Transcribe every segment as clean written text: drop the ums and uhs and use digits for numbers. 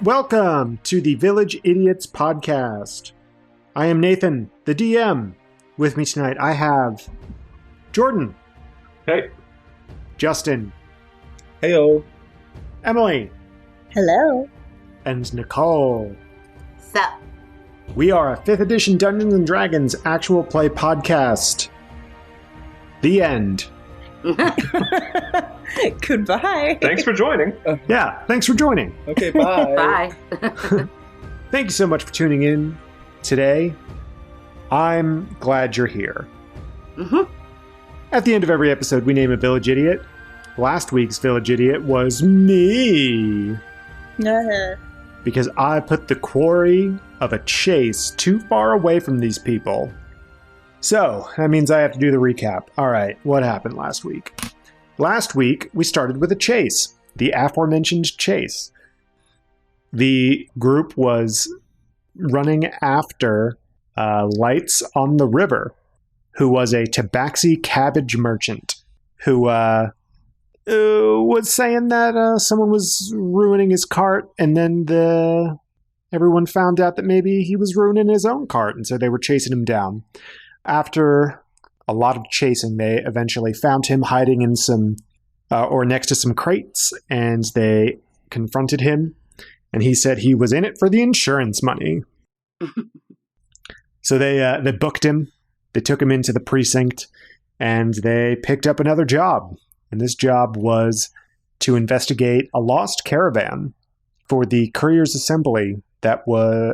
Welcome to the Village Idiots podcast. I am Nathan, the DM. With me tonight, I have Jordan. Hey. Justin. Heyo. Emily. Hello. And Nicole. Sup? We are a 5th edition Dungeons & Dragons actual play podcast. The end. Goodbye. Thanks for joining. Yeah, thanks for joining. Okay, bye. Bye. Thank you so much for tuning in today. I'm glad you're here. Mm-hmm. At the end of every episode, we name a village idiot. Last week's village idiot was me. Because I put the quarry of a chase too far away from these people. So, that means I have to do the recap. Alright, what happened last week? Last week, we started with a chase. The aforementioned chase. The group was running after Lights on the River, who was a tabaxi cabbage merchant, who was saying that someone was ruining his cart, and then everyone found out that maybe he was ruining his own cart, and so they were chasing him down. After a lot of chasing, they eventually found him hiding in some, or next to some crates, and they confronted him, and he said he was in it for the insurance money. So they booked him, they took him into the precinct, and they picked up another job. And this job was to investigate a lost caravan for the Courier's Assembly that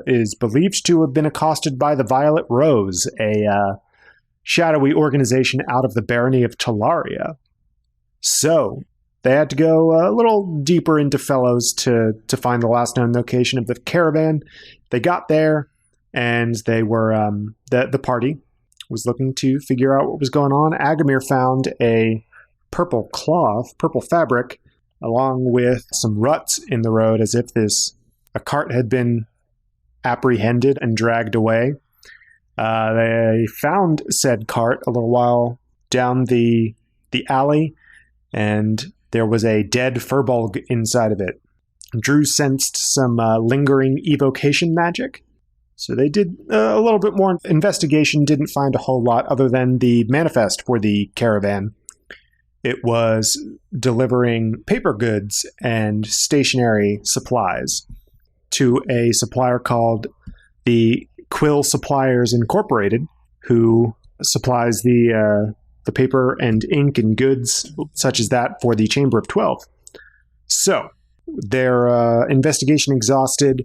is believed to have been accosted by the Violet Rose, a shadowy organization out of the barony of Talaria. So they had to go a little deeper into Fellows to find the last known location of the caravan. They got there, and they were the party was looking to figure out what was going on. Aggamir found a purple fabric, along with some ruts in the road, as if a cart had been apprehended and dragged away. They found said cart a little while down the alley, and there was a dead furbolg inside of it. Drew sensed some lingering evocation magic, so they did a little bit more investigation, didn't find a whole lot other than the manifest for the caravan. It was delivering paper goods and stationery supplies to a supplier called the Quill Suppliers Incorporated, who supplies the paper and ink and goods such as that for the Chamber of 12. So, their investigation exhausted,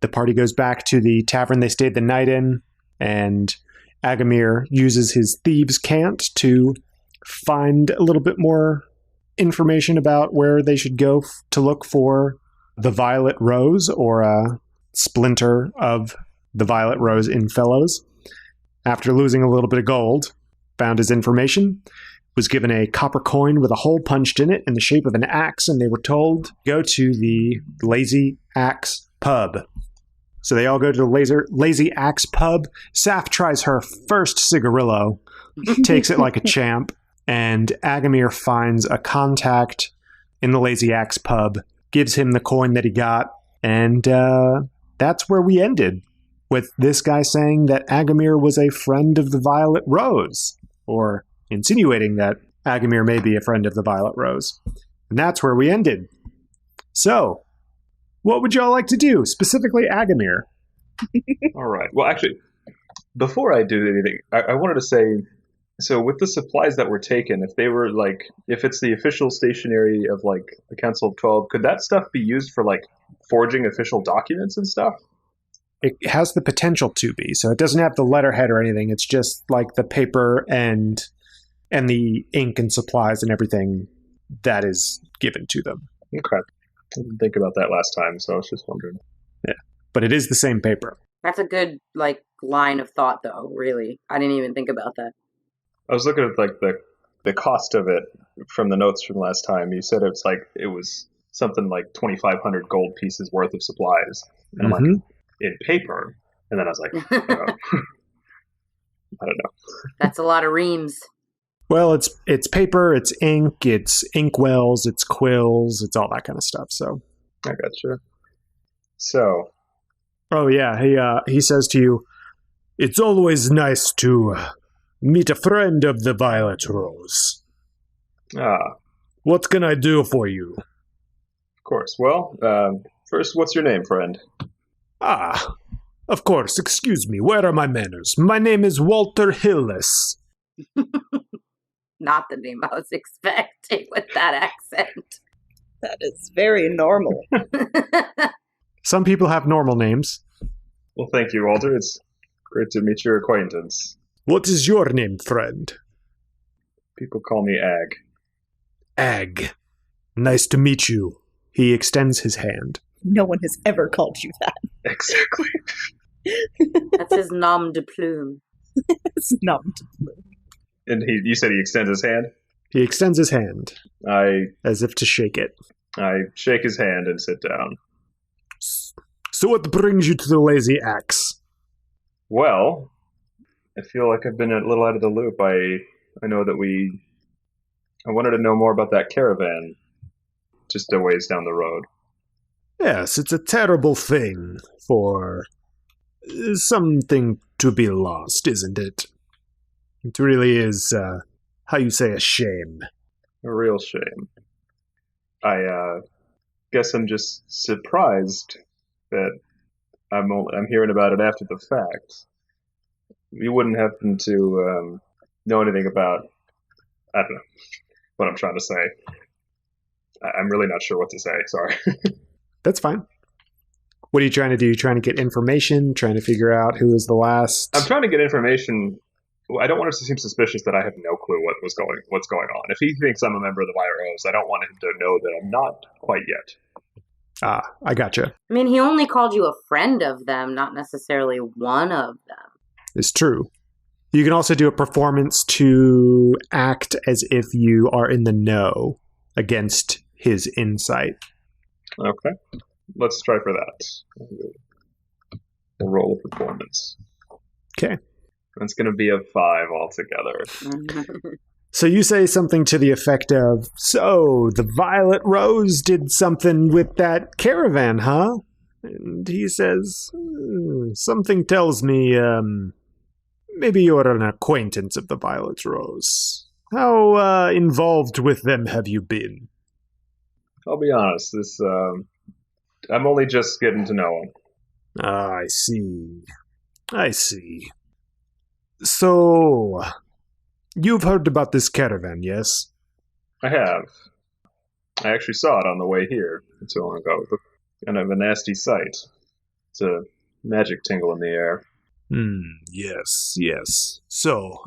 the party goes back to the tavern they stayed the night in, and Aggamir uses his thieves' cant to find a little bit more information about where they should go to look for the Violet Rose, or a splinter of the Violet Rose in Fellows. After losing a little bit of gold, found his information, was given a copper coin with a hole punched in it in the shape of an axe, and they were told, go to the Lazy Axe Pub. So they all go to the Lazy Axe Pub. Saph tries her first cigarillo, takes it like a champ, and Aggamir finds a contact in the Lazy Axe Pub, gives him the coin that he got, and that's where we ended, with this guy saying that Aggamir was a friend of the Violet Rose, or insinuating that Aggamir may be a friend of the Violet Rose. And that's where we ended. So, what would y'all like to do, specifically Aggamir? All right. Well, actually, before I do anything, I wanted to say, so with the supplies that were taken, if it's the official stationery of, the Council of 12, could that stuff be used for, forging official documents and stuff? It has the potential to be, so it doesn't have the letterhead or anything. It's just, the paper and the ink and supplies and everything that is given to them. Okay. I didn't think about that last time, so I was just wondering. Yeah, but it is the same paper. That's a good, line of thought, though, really. I didn't even think about that. I was looking at, the cost of it from the notes from last time. You said it was something like 2,500 gold pieces worth of supplies. And I'm like, in paper. And then I was like, I don't know. That's a lot of reams. Well, it's paper, it's ink, it's inkwells, it's quills, it's all that kind of stuff. So I gotcha. So, Oh yeah, he says to you, "It's always nice to meet a friend of the Violet Rose. of What can I do for you?" course. Well, first, what's your name, friend? Ah, of course, excuse me, where are my manners? My name is Walter Hillis. Not the name I was expecting with that accent. That is very normal. Some people have normal names. Well, thank you, Walter. It's great to meet your acquaintance. What is your name, friend? People call me Ag. Ag. Nice to meet you. He extends his hand. No one has ever called you that. Exactly. That's his nom de plume. It's not. And you said he extends his hand? He extends his hand, I as if to shake it. shake his hand and sit down. So what brings you to the Lazy Axe? Well, I feel like I've been a little out of the loop. I know that I wanted to know more about that caravan just a ways down the road. Yes, it's a terrible thing for something to be lost, isn't it? It really is, how you say, a shame. A real shame. I guess I'm just surprised that I'm hearing about it after the fact. You wouldn't happen to know anything about, I don't know what I'm trying to say. I'm really not sure what to say, sorry. That's fine. What are you trying to do? You trying to get information? Trying to figure out who was the last? I'm trying to get information. I don't want it to seem suspicious that I have no clue what's going on. If he thinks I'm a member of the Violet Rose, I don't want him to know that I'm not quite yet. Ah, I gotcha. I mean, he only called you a friend of them, not necessarily one of them. It's true. You can also do a performance to act as if you are in the know against his insight. Okay. Let's try for that. We'll roll a performance. Okay. That's going to be a 5 altogether. So you say something to the effect of, "So, the Violet Rose did something with that caravan, huh?" And he says, "Something tells me, maybe you're an acquaintance of the Violet Rose. How involved with them have you been?" I'll be honest, I'm only just getting to know him. Ah, I see. I see. So, you've heard about this caravan, yes? I have. I actually saw it on the way here not too long ago. Kind of a nasty sight. It's a magic tingle in the air. Yes. So,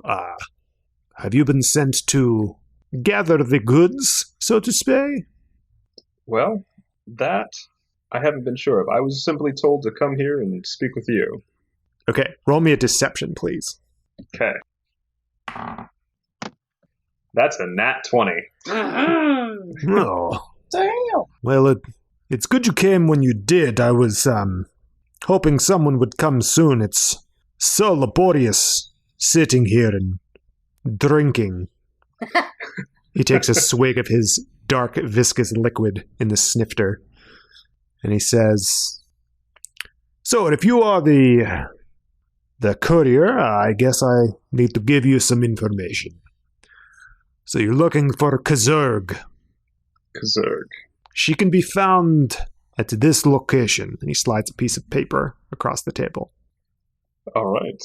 have you been sent to gather the goods, so to speak? Well, that I haven't been sure of. I was simply told to come here and speak with you. Okay, roll me a deception, please. Okay. That's a nat 20. Oh. Damn. Well, it's good you came when you did. I was, hoping someone would come soon. It's so laborious sitting here and drinking. He takes a swig of his dark, viscous liquid in the snifter, and he says, "So, if you are the courier, I guess I need to give you some information. So you're looking for Kazurg. Kazurg. She can be found at this location." And he slides a piece of paper across the table. All right.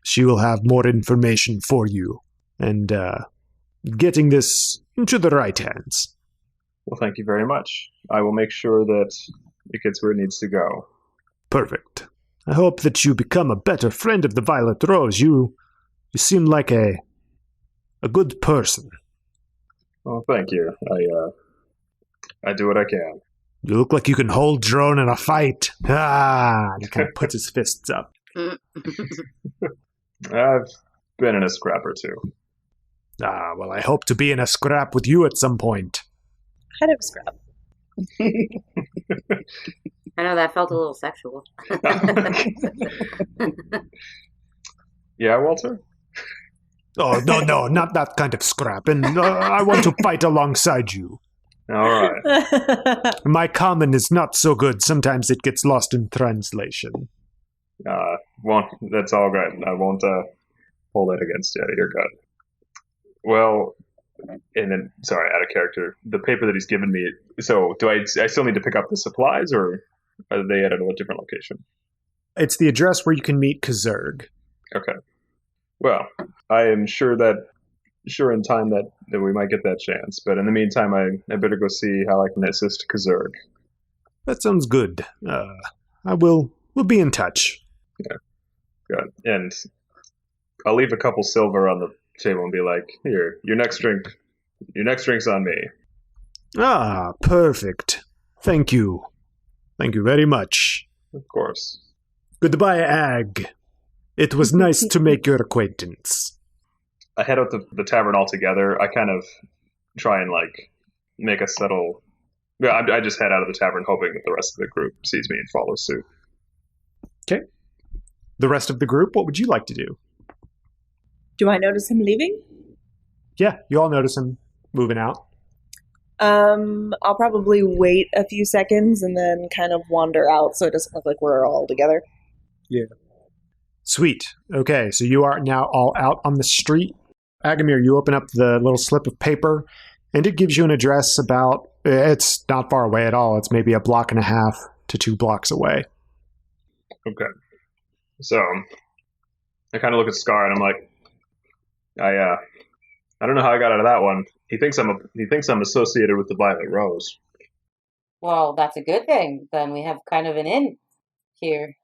She will have more information for you, and getting this into the right hands. Well, thank you very much. I will make sure that it gets where it needs to go. Perfect. I hope that you become a better friend of the Violet Rose. You seem like a good person. Oh, thank you. I do what I can. You look like you can hold your own in a fight. Ah! And he kind of puts his fists up. I've been in a scrap or two. Ah, well, I hope to be in a scrap with you at some point. I'd have a scrap. I know that felt a little sexual. Yeah, Walter? Oh, no, not that kind of scrap. And I want to fight alongside you. All right. My common is not so good. Sometimes it gets lost in translation. That's all good. I won't hold it against you. You're good. Well, and then, sorry, out of character. The paper that he's given me, so do I still need to pick up the supplies, or are they at a different location? It's the address where you can meet Kazurg. Okay. Well, I am sure in time that we might get that chance. But in the meantime, I better go see how I can assist Kazurg. That sounds good. We'll be in touch. Yeah. Good. And I'll leave a couple silver on the table and be like, here, your next drink's on me. Ah, perfect. Thank you. Thank you very much. Of course. Goodbye, Ag. It was nice to make your acquaintance. I head out the tavern altogether. I kind of try and, make a subtle... Yeah, I just head out of the tavern hoping that the rest of the group sees me and follows suit. Okay. The rest of the group, what would you like to do? Do I notice him leaving? Yeah, you all notice him moving out. I'll probably wait a few seconds and then kind of wander out so it doesn't look like we're all together. Yeah. Sweet. Okay, so you are now all out on the street. Aggamir, you open up the little slip of paper, and it gives you an address about... It's not far away at all. It's maybe 1.5 blocks to 2 blocks away. Okay. So, I kind of look at Scar, and I'm like, I don't know how I got out of that one. He thinks I'm associated with the Violet Rose. Well, that's a good thing. Then we have kind of an in here.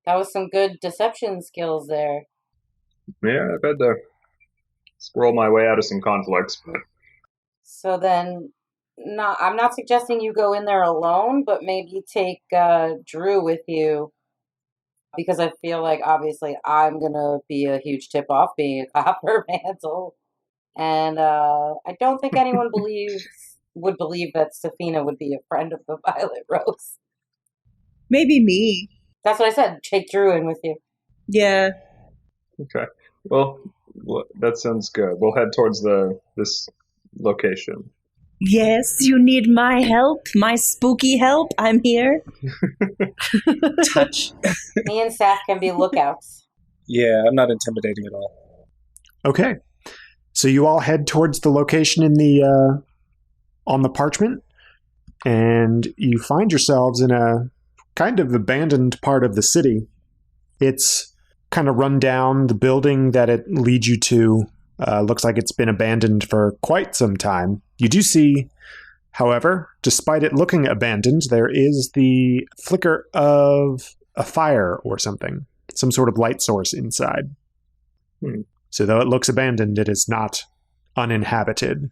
That was some good deception skills there. Yeah, I've had to squirrel my way out of some conflicts, but... So then, I'm not suggesting you go in there alone, but maybe take Drew with you. Because I feel like, obviously, I'm going to be a huge tip-off being a copper mantle. And I don't think anyone would believe that Saphina would be a friend of the Violet Rose. Maybe me. That's what I said. Take Drew in with you. Yeah. Okay. Well, that sounds good. We'll head towards this location. Yes, you need my help, my spooky help. I'm here. Touch. Me and Saf can be lookouts. Yeah, I'm not intimidating at all. Okay. So you all head towards the location in the on the parchment, and you find yourselves in a kind of abandoned part of the city. It's kind of run down. The building that it leads you to looks like it's been abandoned for quite some time. You do see, however, despite it looking abandoned, there is the flicker of a fire or something, some sort of light source inside. So though it looks abandoned, it is not uninhabited.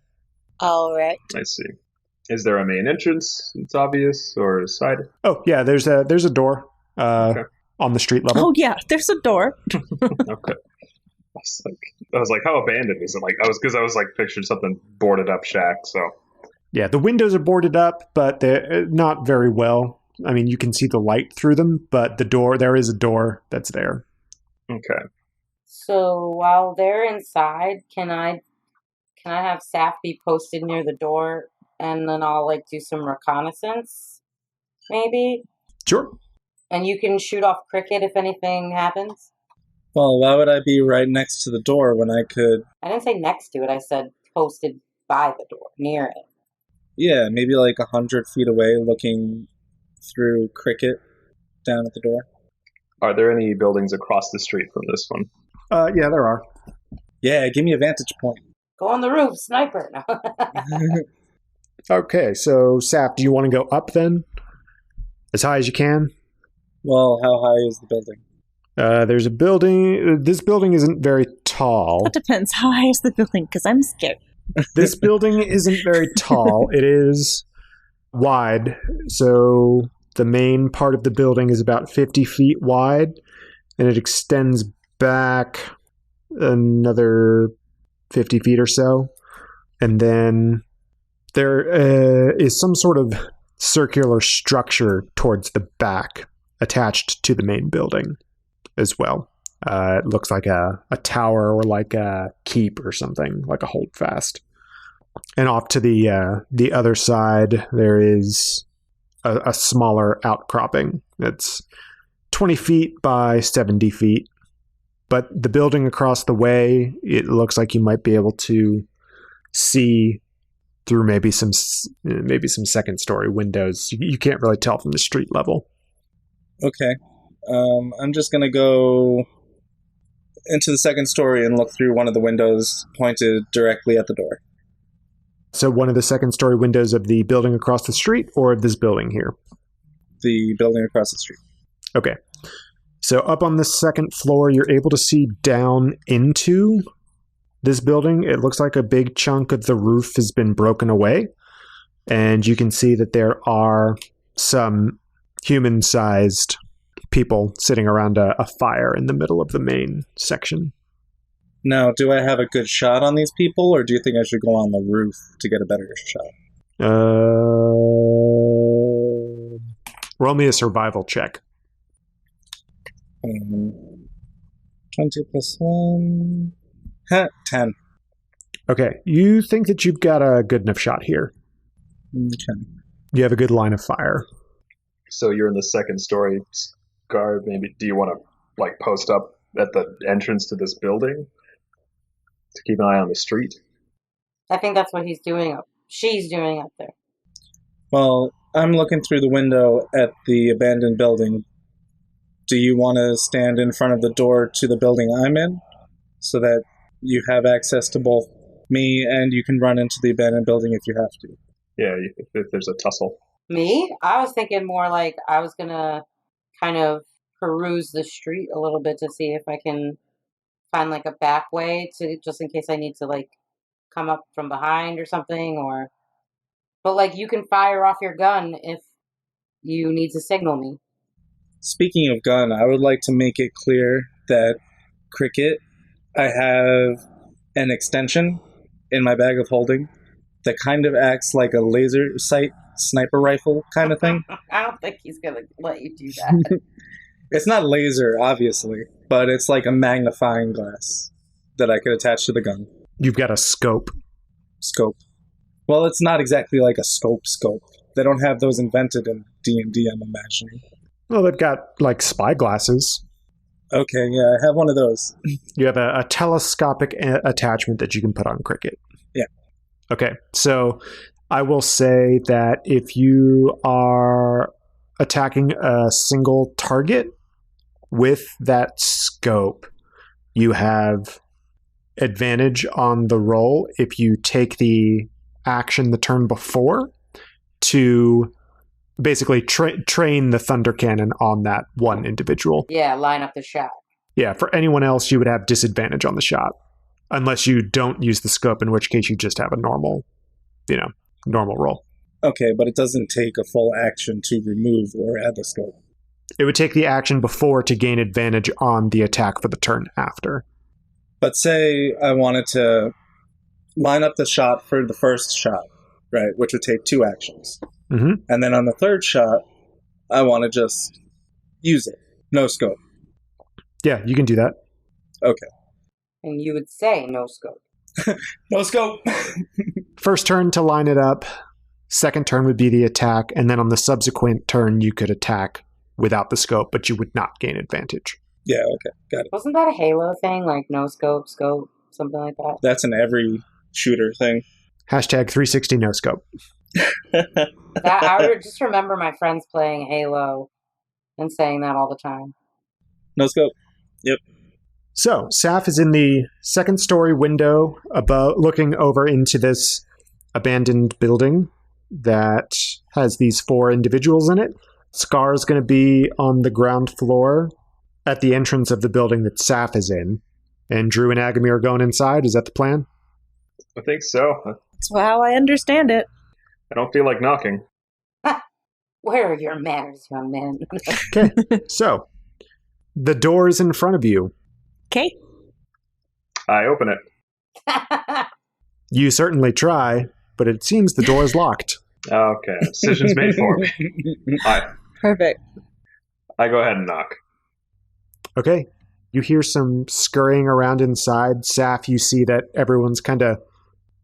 All right. I see. Is there a main entrance? It's obvious, or a side? Oh yeah, there's a door Okay. on the street level. Oh yeah, there's a door. Okay. I was like, how abandoned is it? Because I was picturing something boarded up shack. So Yeah, the windows are boarded up, but they're not very well. I mean, you can see the light through them, but there is a door that's there. okay. So while they're inside, can I have Saf be posted near the door, and then I'll do some reconnaissance, maybe? Sure. And you can shoot off cricket if anything happens. Well, why would I be right next to the door when I could... I didn't say next to it. I said posted by the door, near it. Yeah, maybe 100 feet away, looking through cricket down at the door. Are there any buildings across the street from this one? Yeah, there are. Yeah, give me a vantage point. Go on the roof, sniper. No. Okay, so Sap, do you want to go up then? As high as you can? Well, how high is the building? There's a building. This building isn't very tall. That depends. How high is the building? Because I'm scared. This building isn't very tall. It is wide. So the main part of the building is about 50 feet wide, and it extends back another 50 feet or so. And then there is some sort of circular structure towards the back attached to the main building as well. It looks like a tower or like a keep or something, like a holdfast. And off to the other side, there is a smaller outcropping that's 20 feet by 70 feet. But the building across the way, it looks like you might be able to see through maybe some second story windows. You can't really tell from the street level. Okay. I'm just going to go into the second story and look through one of the windows pointed directly at the door. So one of the second story windows of the building across the street or of this building here? The building across the street. Okay. So up on the second floor, you're able to see down into this building. It looks like a big chunk of the roof has been broken away. And you can see that there are some human-sized people sitting around a fire in the middle of the main section. Now, do I have a good shot on these people, or do you think I should go on the roof to get a better shot? Roll me a survival check. 20 plus 1. 10. Okay, you think that you've got a good enough shot here. Okay. You have a good line of fire. So you're in the second story, Scar. Maybe do you want to post up at the entrance to this building to keep an eye on the street? I think that's what she's doing up there. Well, I'm looking through the window at the abandoned building. Do you want to stand in front of the door to the building I'm in so that you have access to both me and you can run into the abandoned building if you have to? Yeah, if there's a tussle. Me? I was thinking more like I was going to kind of peruse the street a little bit to see if I can find a back way to, just in case I need to come up from behind or something, but you can fire off your gun if you need to signal me. Speaking of gun, I would like to make it clear that Cricket, I have an extension in my bag of holding that kind of acts like a laser sight sniper rifle kind of thing. I don't think he's going to let you do that. It's not laser, obviously, but it's like a magnifying glass that I could attach to the gun. You've got a scope. Scope. Well, it's not exactly like a scope. They don't have those invented in D&D, I'm imagining. Well, they've got spy glasses. Okay, yeah, I have one of those. You have a telescopic attachment that you can put on Cricket. Yeah. Okay, so I will say that if you are attacking a single target with that scope, you have advantage on the roll if you take the action the turn before to basically train the thunder cannon on that one individual. Yeah, line up the shot. Yeah, for anyone else, you would have disadvantage on the shot. Unless you don't use the scope, in which case you just have a normal roll. Okay, but it doesn't take a full action to remove or add the scope. It would take the action before to gain advantage on the attack for the turn after. But say I wanted to line up the shot for the first shot, right, which would take 2 actions. Mm-hmm. And then on the third shot, I want to just use it. No scope. Yeah, you can do that. Okay. And you would say no scope. No scope. First turn to line it up. Second turn would be the attack. And then on the subsequent turn, you could attack without the scope, but you would not gain advantage. Yeah, okay. Got it. Wasn't that a Halo thing? No scope, something like that? That's in every shooter thing. Hashtag 360 no scope. I just remember my friends playing Halo and saying that all the time. No scope. Yep. So, Saf is in the second story window above, looking over into this abandoned building that has these 4 individuals in it. Scar is going to be on the ground floor at the entrance of the building that Saf is in. And Drew and Aggamir are going inside. Is that the plan? I think so. That's how I understand it. I don't feel like knocking. Where are your manners, young man? Okay, so the door is in front of you. Okay. I open it. You certainly try, but it seems the door is locked. Okay, decision's made for me. Perfect. I go ahead and knock. Okay, you hear some scurrying around inside. Saf, you see that everyone's kind of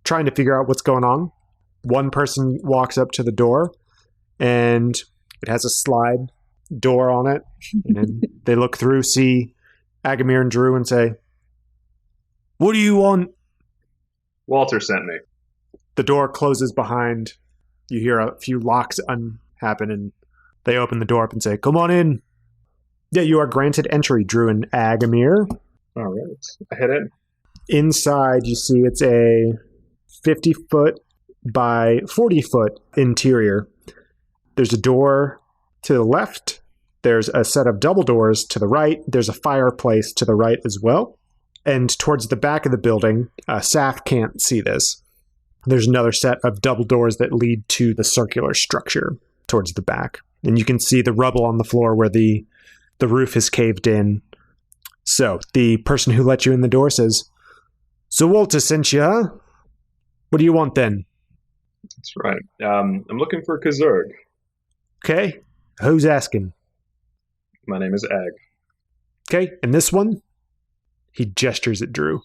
trying to figure out what's going on. One person walks up to the door, and it has a slide door on it. And then they look through, see Aggamir and Drew, and say, "What do you want?" Walter sent me. The door closes behind. You hear a few locks happen, and they open the door up and say, "Come on in." Yeah, you are granted entry, Drew and Aggamir. All right. I head in. Inside, you see it's a 50-foot by 40-foot interior. There's a door to the left. There's a set of double doors to the right. There's a fireplace to the right as well. And towards the back of the building, Saf can't see this. There's another set of double doors that lead to the circular structure towards the back. And you can see the rubble on the floor where the roof is caved in. So the person who let you in the door says, "So Walter sent you, huh? What do you want then?" That's right. I'm looking for Kazurg. Okay. Who's asking? My name is Ag. Okay. And this one? He gestures at Drew.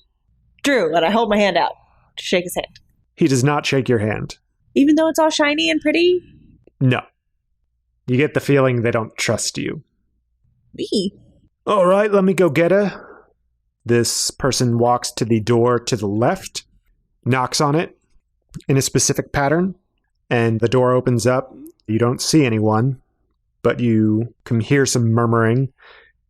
Drew, and I hold my hand out to shake his hand. He does not shake your hand. Even though it's all shiny and pretty? No. You get the feeling they don't trust you. Me? All right, let me go get her. This person walks to the door to the left, knocks on it in a specific pattern, and the door opens up. You don't see anyone, but you can hear some murmuring,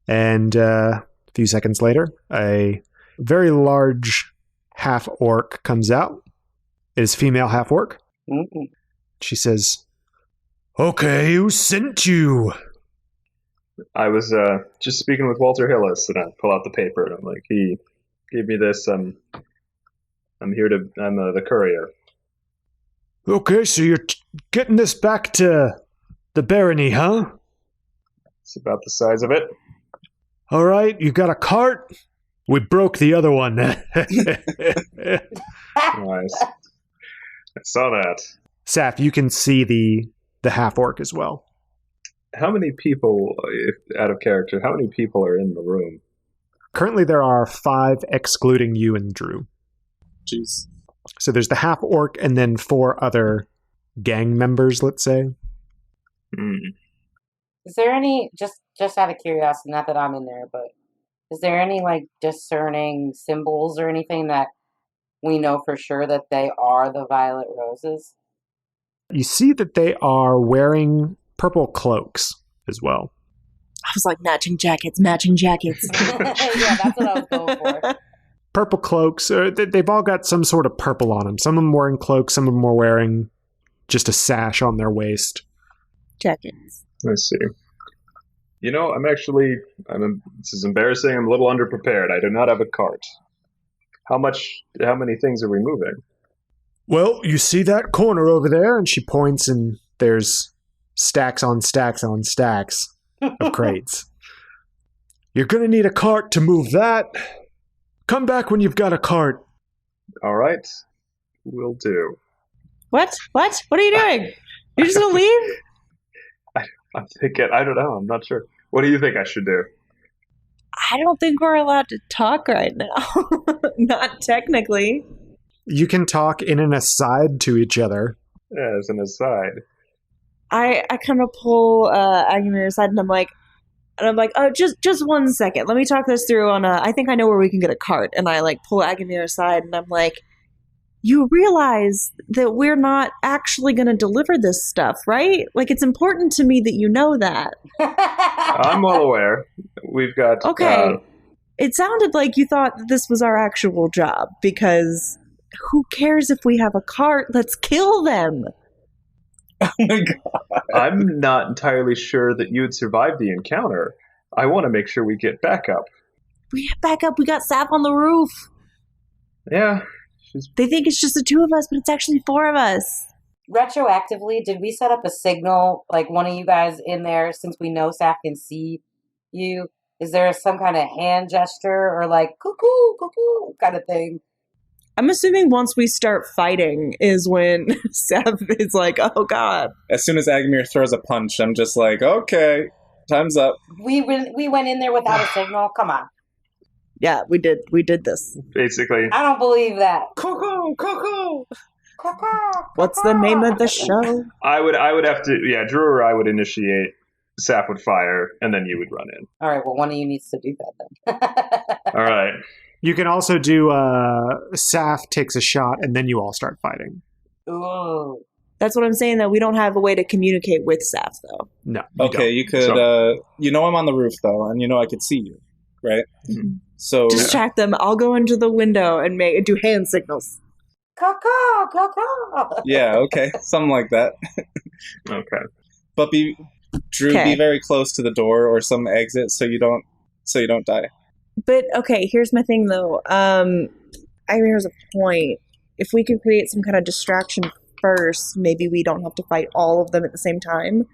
and a few seconds later, a very large half-orc comes out. It is female half-orc. Mm-hmm. She says, "Okay, who sent you?" I was just speaking with Walter Hillis, and I pull out the paper, and I'm like, he gave me this. I'm the courier. Okay, so you're getting this back to the barony, huh? It's about the size of it. All right, you got a cart? We broke the other one. Nice. I saw that. Saf, you can see the half-orc as well. How many people, out of character, how many people are in the room? Currently there are 5, excluding you and Drew. Jeez. So there's the half-orc and then 4 other gang members, let's say. Is there any, just out of curiosity, not that I'm in there, but is there any, like, discerning symbols or anything that we know for sure that they are the Violet Roses? You see that they are wearing purple cloaks as well. I was like, matching jackets, matching jackets. Yeah, that's what I was going for. Purple cloaks, they've all got some sort of purple on them. Some of them wearing cloaks, some of them are wearing just a sash on their waist. Jackets. I see. You know, this is embarrassing, I'm a little underprepared. I do not have a cart. How many things are we moving? Well, you see that corner over there? And she points, and there's stacks on stacks on stacks of crates. You're going to need a cart to move that. Come back when you've got a cart. All right. Will do. What? What are you doing? You're just going to leave? I'm thinking, I don't know, I'm not sure. What do you think I should do? I don't think we're allowed to talk right now. Not technically. You can talk in an aside to each other. Yeah, as an aside. I kind of pull Aggamir aside, and I'm like, oh, just 1 second. Let me talk this through on I think I know where we can get a cart. And I, like, pull Aggamir aside, and I'm like, you realize that we're not actually going to deliver this stuff, right? Like, it's important to me that you know that. I'm well aware. We've got... Okay. It sounded like you thought that this was our actual job, because who cares if we have a cart? Let's kill them. Oh my god. I'm not entirely sure that you would survive the encounter. I want to make sure we get backup. We have backup. We got Sap on the roof. Yeah. They think it's just the 2 of us, but it's actually 4 of us. Retroactively, did we set up a signal, like one of you guys in there, since we know Saf can see you? Is there some kind of hand gesture or like cuckoo, cuckoo kind of thing? I'm assuming once we start fighting is when Seth is like, oh god. As soon as Aggamir throws a punch, I'm just like, okay, time's up. We went in there without a signal. Come on. Yeah, we did this. Basically. I don't believe that. Coco! What's the name of the show? I would have to, Drew or I would initiate. Sap would fire, and then you would run in. All right, well, one of you needs to do that then. All right. You can also do Saf takes a shot, and then you all start fighting. Ooh. That's what I'm saying, though. We don't have a way to communicate with Saf, though. No. Okay, you could, I'm on the roof, though, and I could see you, right? Mm-hmm. So distract them. I'll go into the window and do hand signals. Caw. Yeah, okay. Something like that. Okay. But Drew, be very close to the door or some exit so you don't die. But okay, here's my thing though. Here's a point. If we could create some kind of distraction first, maybe we don't have to fight all of them at the same time.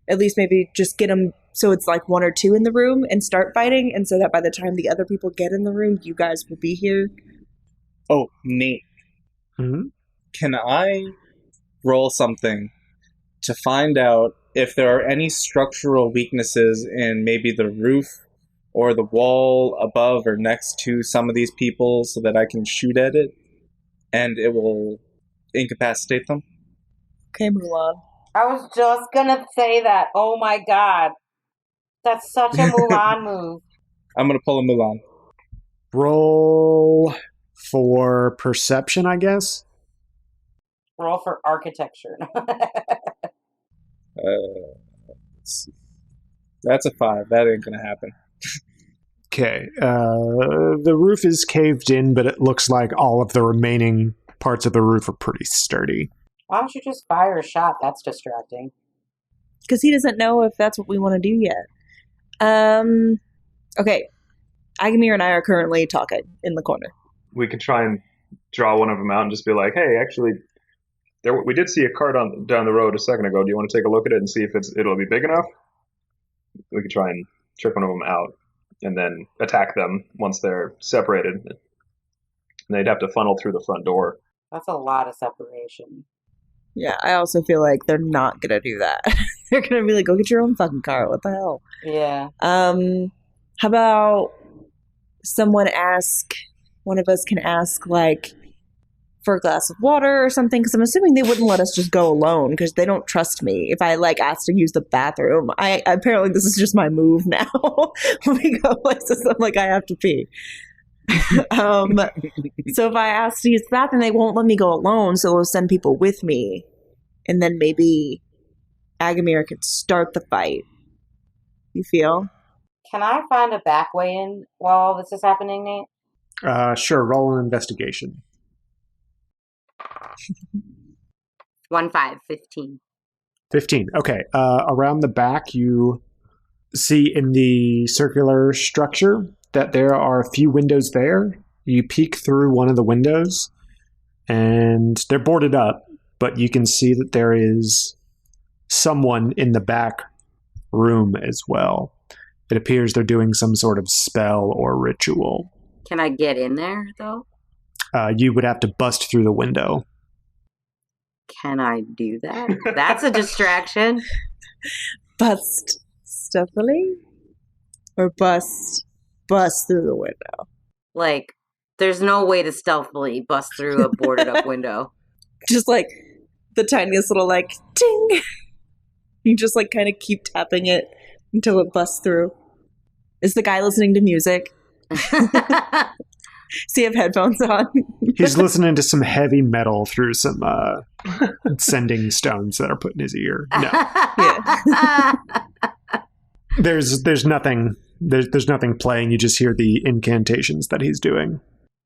At least maybe just get them so it's like one or two in the room and start fighting, and so that by the time the other people get in the room, you guys will be here. Oh, Nate. Mm-hmm. Can I roll something to find out if there are any structural weaknesses in maybe the roof or the wall above or next to some of these people so that I can shoot at it and it will incapacitate them? Okay, Mulan. I was just gonna say that. Oh my god. That's such a Mulan move. I'm going to pull a Mulan. Roll for perception, I guess. Roll for architecture. Let's see. That's a 5. That ain't gonna happen. Okay. The roof is caved in, but it looks like all of the remaining parts of the roof are pretty sturdy. Why don't you just fire a shot? That's distracting. Because he doesn't know if that's what we want to do yet. Okay. Aggamir and I are currently talking in the corner. We could try and draw one of them out and just be like, hey, actually, we did see a cart down the road a second ago. Do you want to take a look at it and see if it'll be big enough? We could try and trick one of them out and then attack them once they're separated. And they'd have to funnel through the front door. That's a lot of separation. Yeah, I also feel like they're not going to do that. They're going to be like, go get your own fucking car. What the hell? Yeah. How about one of us can ask, like, for a glass of water or something? Because I'm assuming they wouldn't let us just go alone because they don't trust me. If I, like, asked to use the bathroom, apparently this is just my move now. When we go places, I'm like, I have to pee. So if I ask to use the bathroom, they won't let me go alone, so they'll send people with me. And then maybe Aggamir could start the fight. You feel? Can I find a back way in while all this is happening, Nate? Sure, roll an investigation. 15. 15. Okay. Around the back, you see in the circular structure that there are a few windows there. You peek through one of the windows, and they're boarded up, but you can see that there is someone in the back room as well. It appears they're doing some sort of spell or ritual. Can I get in there, though? You would have to bust through the window. Can I do that? That's a distraction. Bust stealthily? Or bust through the window? Like, there's no way to stealthily bust through a boarded up window. Just like the tiniest little like ting. You just like kind of keep tapping it until it busts through. Is the guy listening to music? Does he have headphones on? He's listening to some heavy metal through some sending stones that are put in his ear. No. Yeah. There's nothing. There's nothing playing. You just hear the incantations that he's doing.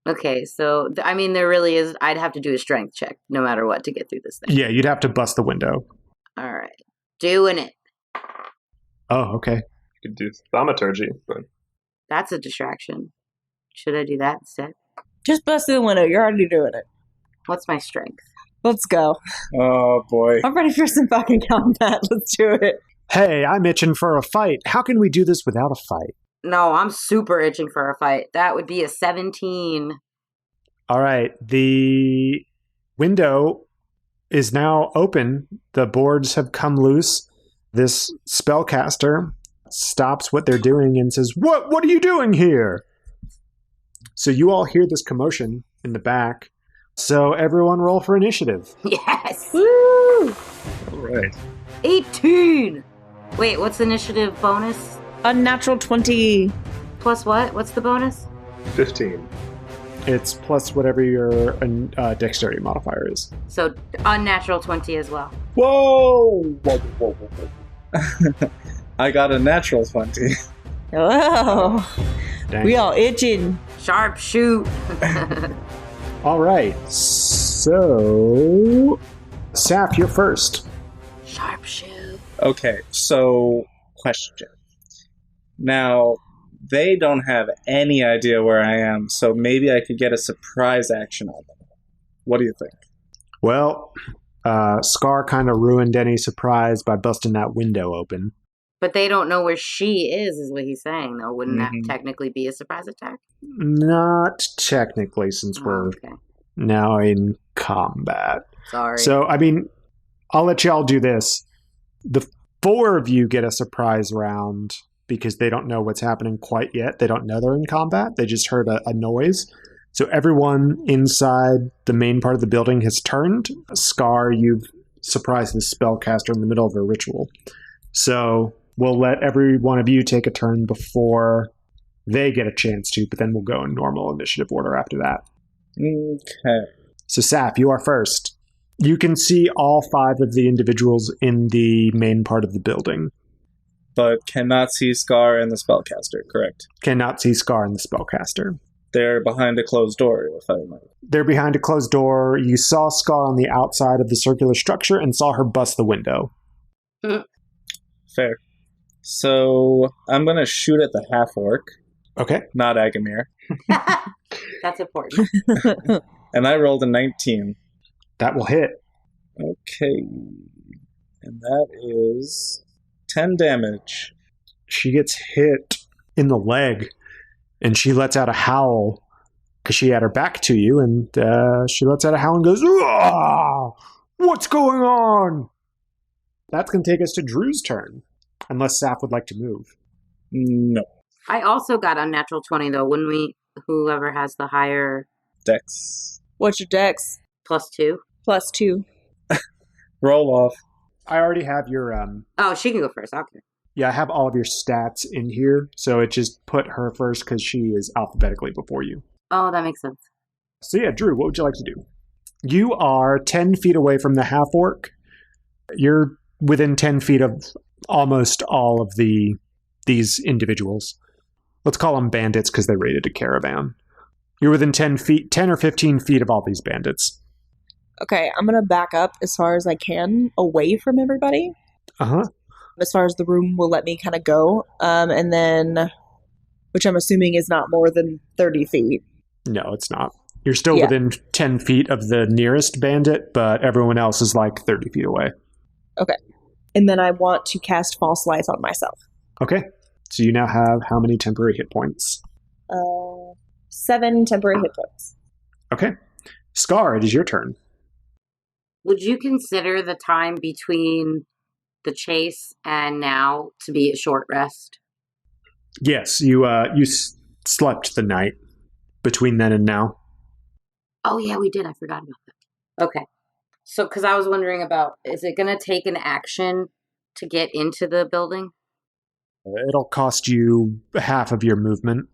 Okay, so I mean, there really is. I'd have to do a strength check, no matter what, to get through this thing. Yeah, you'd have to bust the window. All right, doing it. Oh, okay. You could do thaumaturgy, but That's a distraction. Should I do that instead? Just bust through the window. You're already doing it. What's my strength? Let's go. Oh, boy. I'm ready for some fucking combat. Let's do it. Hey, I'm itching for a fight. How can we do this without a fight? No, I'm super itching for a fight. That would be a 17. All right. The window is now open. The boards have come loose. This spellcaster stops what they're doing and says, What are you doing here? So you all hear this commotion in the back. So everyone roll for initiative. Yes! Woo! All right. 18! Wait, what's the initiative bonus? Unnatural 20. Plus what? What's the bonus? 15. It's plus whatever your dexterity modifier is. So unnatural 20 as well. Whoa! I got a natural 20. Oh, Dang. we all itching. Sharp shoot. All right. So, Saf, you're first. Sharp shoot. Okay, so question. Now, they don't have any idea where I am, so maybe I could get a surprise action on them. What do you think? Well, Scar kind of ruined any surprise by busting that window open. But they don't know where she is what he's saying, though. Wouldn't that Mhm. technically be a surprise attack? Not technically, since we're Okay. now in combat. Sorry. So, I mean, I'll let y'all do this. The four of you get a surprise round because they don't know what's happening quite yet. They don't know they're in combat. They just heard a noise. So everyone inside the main part of the building has turned. Scar, you've surprised the spellcaster in the middle of a ritual. So we'll let every one of you take a turn before they get a chance to, but then we'll go in normal initiative order after that. Okay. So Saf, you are first. You can see all five of the individuals in the main part of the building. But cannot see Scar and the spellcaster, correct? Cannot see Scar and the spellcaster. They're behind a closed door, if I remember. They're behind a closed door. You saw Scar on the outside of the circular structure and saw her bust the window. Fair. So I'm going to shoot at the half-orc, Okay. not Aggamir. That's important. And I rolled a 19. That will hit. Okay. And that is 10 damage. She gets hit in the leg, and she lets out a howl because she had her back to you, and she lets out a howl and goes, "Ah! What's going on?" That's going to take us to Drew's turn, unless Saf would like to move. No. I also got unnatural 20, though. Wouldn't we? Whoever has the higher Dex. What's your dex? +2. +2. Roll off. I already have your, Oh, she can go first. Okay. I have all of your stats in here, so it just put her first because she is alphabetically before you. Oh, that makes sense. So yeah, Drew, what would you like to do? You are 10 feet away from the half-orc. You're within 10 feet of almost all of these individuals. Let's call them bandits because they raided a caravan. You're within 10 or 15 feet of all these bandits. Okay, I'm gonna back up as far as I can away from everybody. Uh-huh. As far as the room will let me kind of go. And then, which I'm assuming is not more than 30 feet. No, it's not. You're still Yeah. within 10 feet of the nearest bandit, but everyone else is like 30 feet away. And then I want to cast False Life on myself. Okay. So you now have how many temporary hit points? 7 temporary hit points. Okay. Scar, it is your turn. Would you consider the time between the chase and now to be a short rest? Yes, you slept the night between then and now. Oh, yeah, we did. I forgot about that. Okay. So, because I was wondering about, is it going to take an action to get into the building? It'll cost you half of your movement.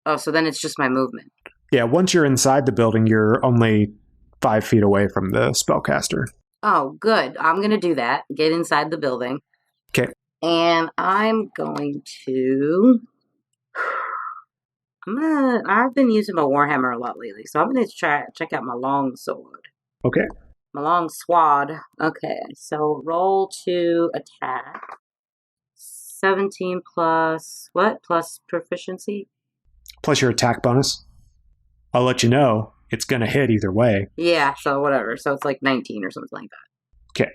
Oh, so then it's just my movement. Yeah, once you're inside the building, you're only 5 feet away from the spellcaster. Oh, good. I'm going to do that. Get inside the building. Okay. And I'm going to... I've been using my Warhammer a lot lately, so I'm going to check out my long sword. Okay. My long sword. Okay, so roll to attack. 17 plus... What? Plus proficiency? Plus your attack bonus. I'll let you know. It's going to hit either way. Yeah, so whatever. So it's like 19 or something like that. Okay.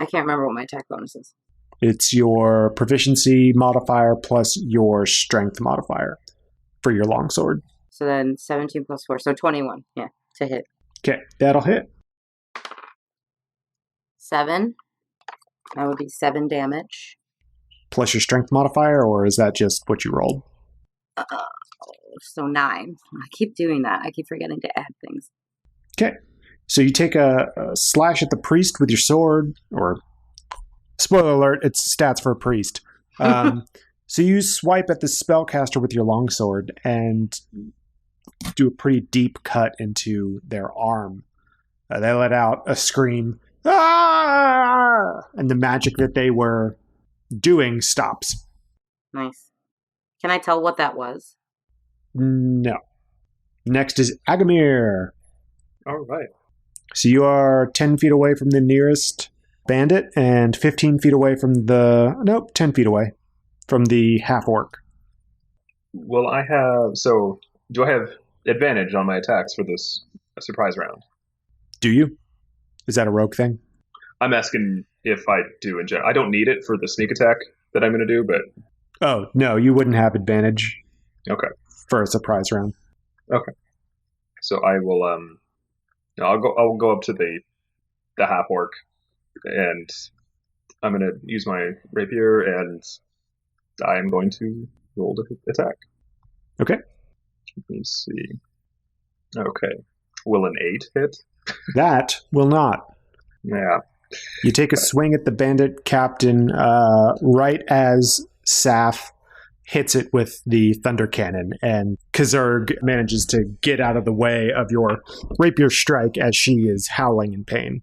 I can't remember what my attack bonus is. It's your proficiency modifier plus your strength modifier for your longsword. So then 17 plus 4, so 21. Yeah, to hit. Okay, that'll hit. 7. That would be 7 damage. Plus your strength modifier, or is that just what you rolled? So 9. I keep doing that. I keep forgetting to add things. Okay. So you take a slash at the priest with your sword, or spoiler alert, it's stats for a priest. So you swipe at the spellcaster with your longsword and do a pretty deep cut into their arm. They let out a scream, "Ah!" And the magic that they were doing stops. Nice. Can I tell what that was? No. Next is Aggamir. All right. So you are 10 feet away from the nearest bandit and 15 feet away from 10 feet away from the half-orc. Well, do I have advantage on my attacks for this surprise round? Do you? Is that a rogue thing? I'm asking if I do in general. I don't need it for the sneak attack that I'm going to do, but... Oh, no, you wouldn't have advantage. Okay. For a surprise round. Okay. So I will, I'll go up to the half-orc, and I'm going to use my rapier, and I'm going to roll to attack. Okay. Let me see. Okay. Will an 8 hit? That will not. Yeah. You take a swing at the bandit captain right as Saf hits it with the thunder cannon, and Kazurg manages to get out of the way of your rapier strike as she is howling in pain.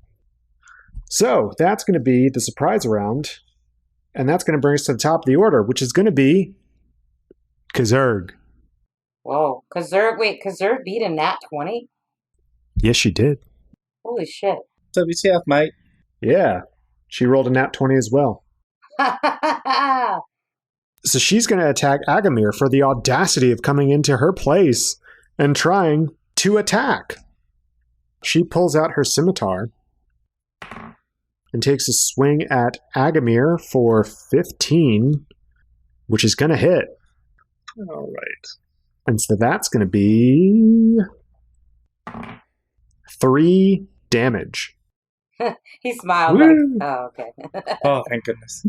So that's going to be the surprise round, and that's going to bring us to the top of the order, which is going to be Kazurg. Whoa. Kazurg beat a nat 20? Yes, she did. Holy shit. WTF, mate? Yeah, she rolled a nat 20 as well. So she's going to attack Aggamir for the audacity of coming into her place and trying to attack. She pulls out her scimitar and takes a swing at Aggamir for 15, which is going to hit. All right. And so that's going to be 3 damage. He smiled Woo! like, oh, okay. Oh, thank goodness.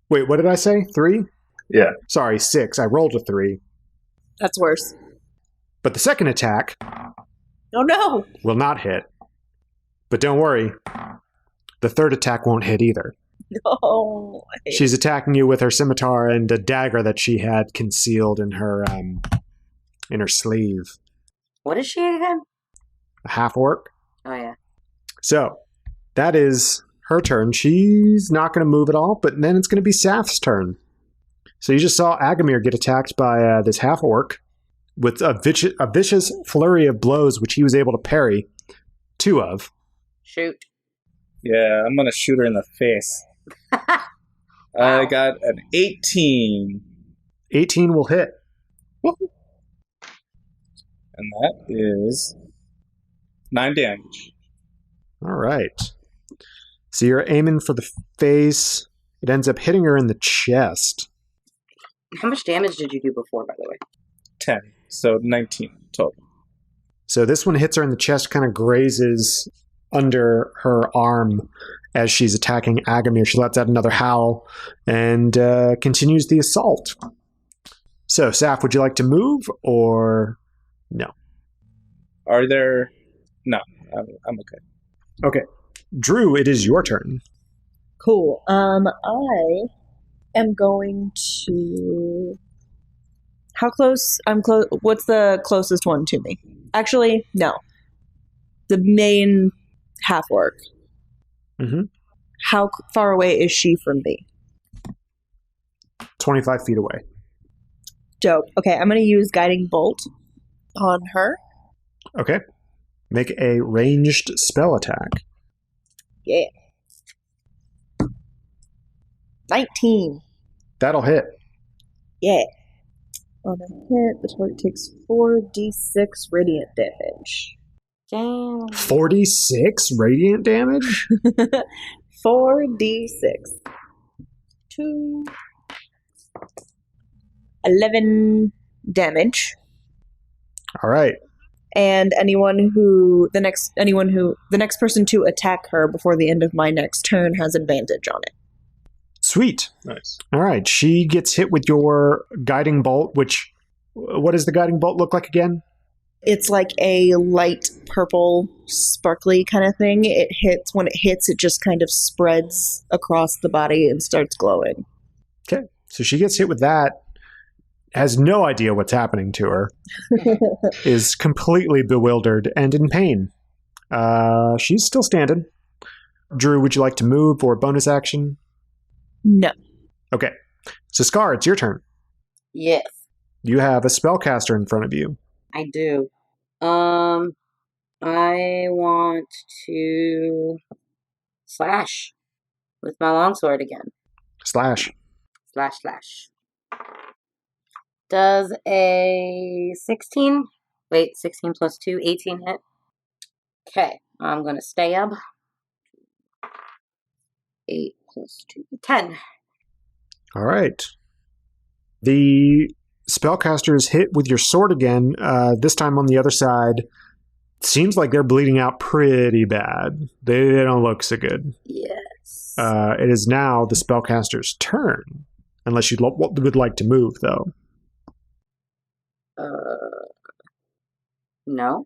Wait, what did I say? 3? Yeah. Sorry, 6. I rolled a 3. That's worse. But the second attack Oh no! will not hit. But don't worry, the third attack won't hit either. No. She's attacking you with her scimitar and a dagger that she had concealed in her sleeve. What is she again? A half-orc. Oh, yeah. So, that is her turn. She's not going to move at all, but then it's going to be Saf's turn. So you just saw Aggamir get attacked by this half-orc with a vicious flurry of blows, which he was able to parry 2 of. Shoot. Yeah, I'm going to shoot her in the face. I got an 18. 18 will hit. Woo-hoo. And that is 9 damage. All right. So you're aiming for the face. It ends up hitting her in the chest. How much damage did you do before, by the way? 10. So 19 total. So this one hits her in the chest, kind of grazes under her arm as she's attacking Aggamir. She lets out another howl and continues the assault. So, Saf, would you like to move or no? Are there... No, I'm okay. Okay. Drew, it is your turn. Cool. I am going to... How close? I'm close. What's the closest one to me? Actually, no. The main half-orc. Mm-hmm. How far away is she from me? 25 feet away. Dope. Okay, I'm going to use Guiding Bolt on her. Okay. Make a ranged spell attack. Yeah. 19. That'll hit. Yeah. On a hit, the target takes 4d6 radiant damage. Damn. 46 radiant damage? 4d6. 2. 11 damage. All right. And the next person to attack her before the end of my next turn has advantage on it. Sweet. Nice. All right. She gets hit with your guiding bolt, which What does the guiding bolt look like again? It's like a light purple, sparkly kind of thing. When it hits, it just kind of spreads across the body and starts glowing. Okay, so she gets hit with that, has no idea what's happening to her, is completely bewildered and in pain. She's still standing. Drew, would you like to move or bonus action? No. Okay, so Scar, it's your turn. Yes, You have a spellcaster in front of you. I do. I want to slash with my longsword again. Slash. Slash, slash. Does a 16? Wait, 16 plus 2, 18 hit? Okay, I'm going to stab. 8 plus 2, 10. All right. The spellcaster is hit with your sword again, this time on the other side. Seems like they're bleeding out pretty bad. They don't look so good. Yes. It is now the spellcaster's turn. Unless you would like to move, though. No.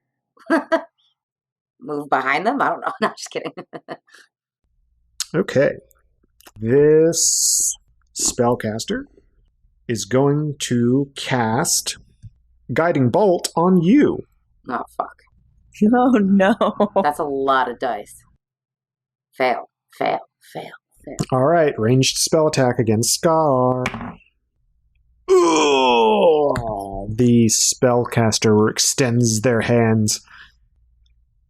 Move behind them? I don't know. No, I'm just kidding. Okay. This spellcaster is going to cast Guiding Bolt on you. Oh, fuck. Oh, no. That's a lot of dice. Fail, fail, fail, fail. All right, ranged spell attack against Scar. Ooh! The spellcaster extends their hands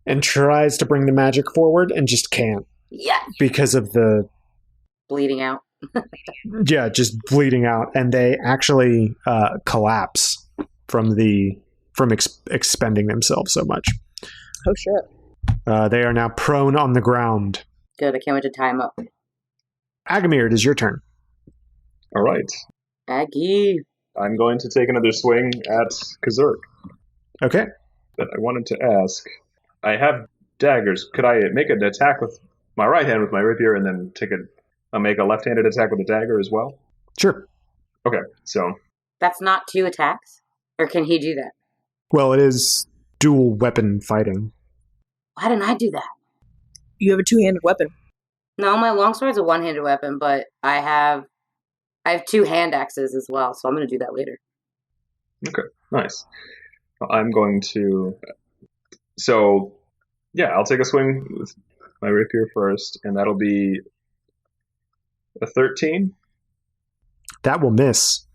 and tries to bring the magic forward and just can't. Yeah. Because of the... Bleeding out. Yeah, just bleeding out. And they actually collapse from expending themselves so much. Oh, shit. They are now prone on the ground. Good, I can't wait to tie him up. Aggamir, it is your turn. All right. Aggie. I'm going to take another swing at Kazurk. Okay. But I wanted to ask, I have daggers. Could I make an attack with my right hand with my rapier and then make a left-handed attack with a dagger as well? Sure. Okay, so... That's not 2 attacks? Or can he do that? Well, it is dual weapon fighting. Why didn't I do that? You have a 2-handed weapon. No, my longsword's a 1-handed weapon, but I have 2 hand axes as well, so I'm going to do that later. Okay, nice. I'm going to... So, yeah, I'll take a swing with my rapier first, and that'll be a 13. That will miss.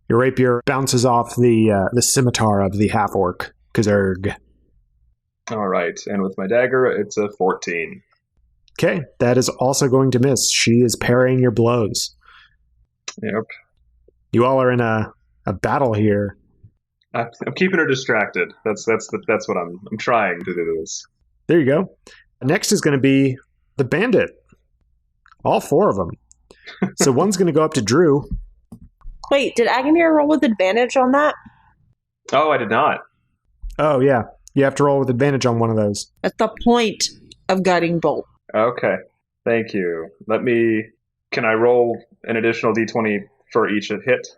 Your rapier bounces off the scimitar of the half-orc, Kazurg. All right, and with my dagger, it's a 14. Okay, that is also going to miss. She is parrying your blows. Yep. You all are in a battle here. I'm keeping her distracted. That's what I'm trying to do this. There you go. Next is going to be the bandit. All 4 of them. So one's going to go up to Drew. Wait, did Aggamir roll with advantage on that? Oh, I did not. Oh, yeah. You have to roll with advantage on one of those. That's the point of Guiding Bolt. Okay, thank you. Can I roll an additional d20 for each hit?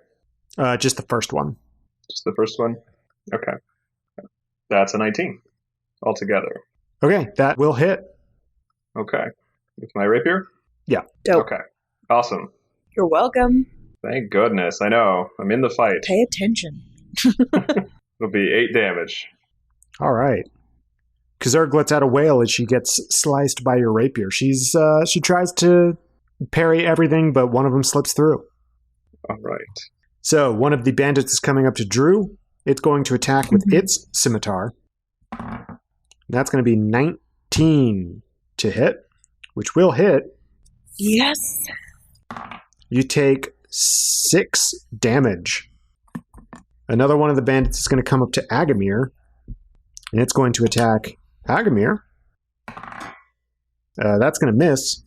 Just the first one. Just the first one? Okay. That's a 19 altogether. Okay, that will hit. Okay. With my rapier? Yeah. Dope. Okay. Awesome. You're welcome. Thank goodness. I know. I'm in the fight. Pay attention. It'll be 8 damage. All right. Kazurg lets out a wail as she gets sliced by your rapier. She tries to parry everything, but one of them slips through. All right. So one of the bandits is coming up to Drew. It's going to attack with its scimitar. That's going to be 19 to hit, which will hit. Yes. You take 6 damage. Another one of the bandits is going to come up to Aggamir, and it's going to attack Aggamir. That's going to miss.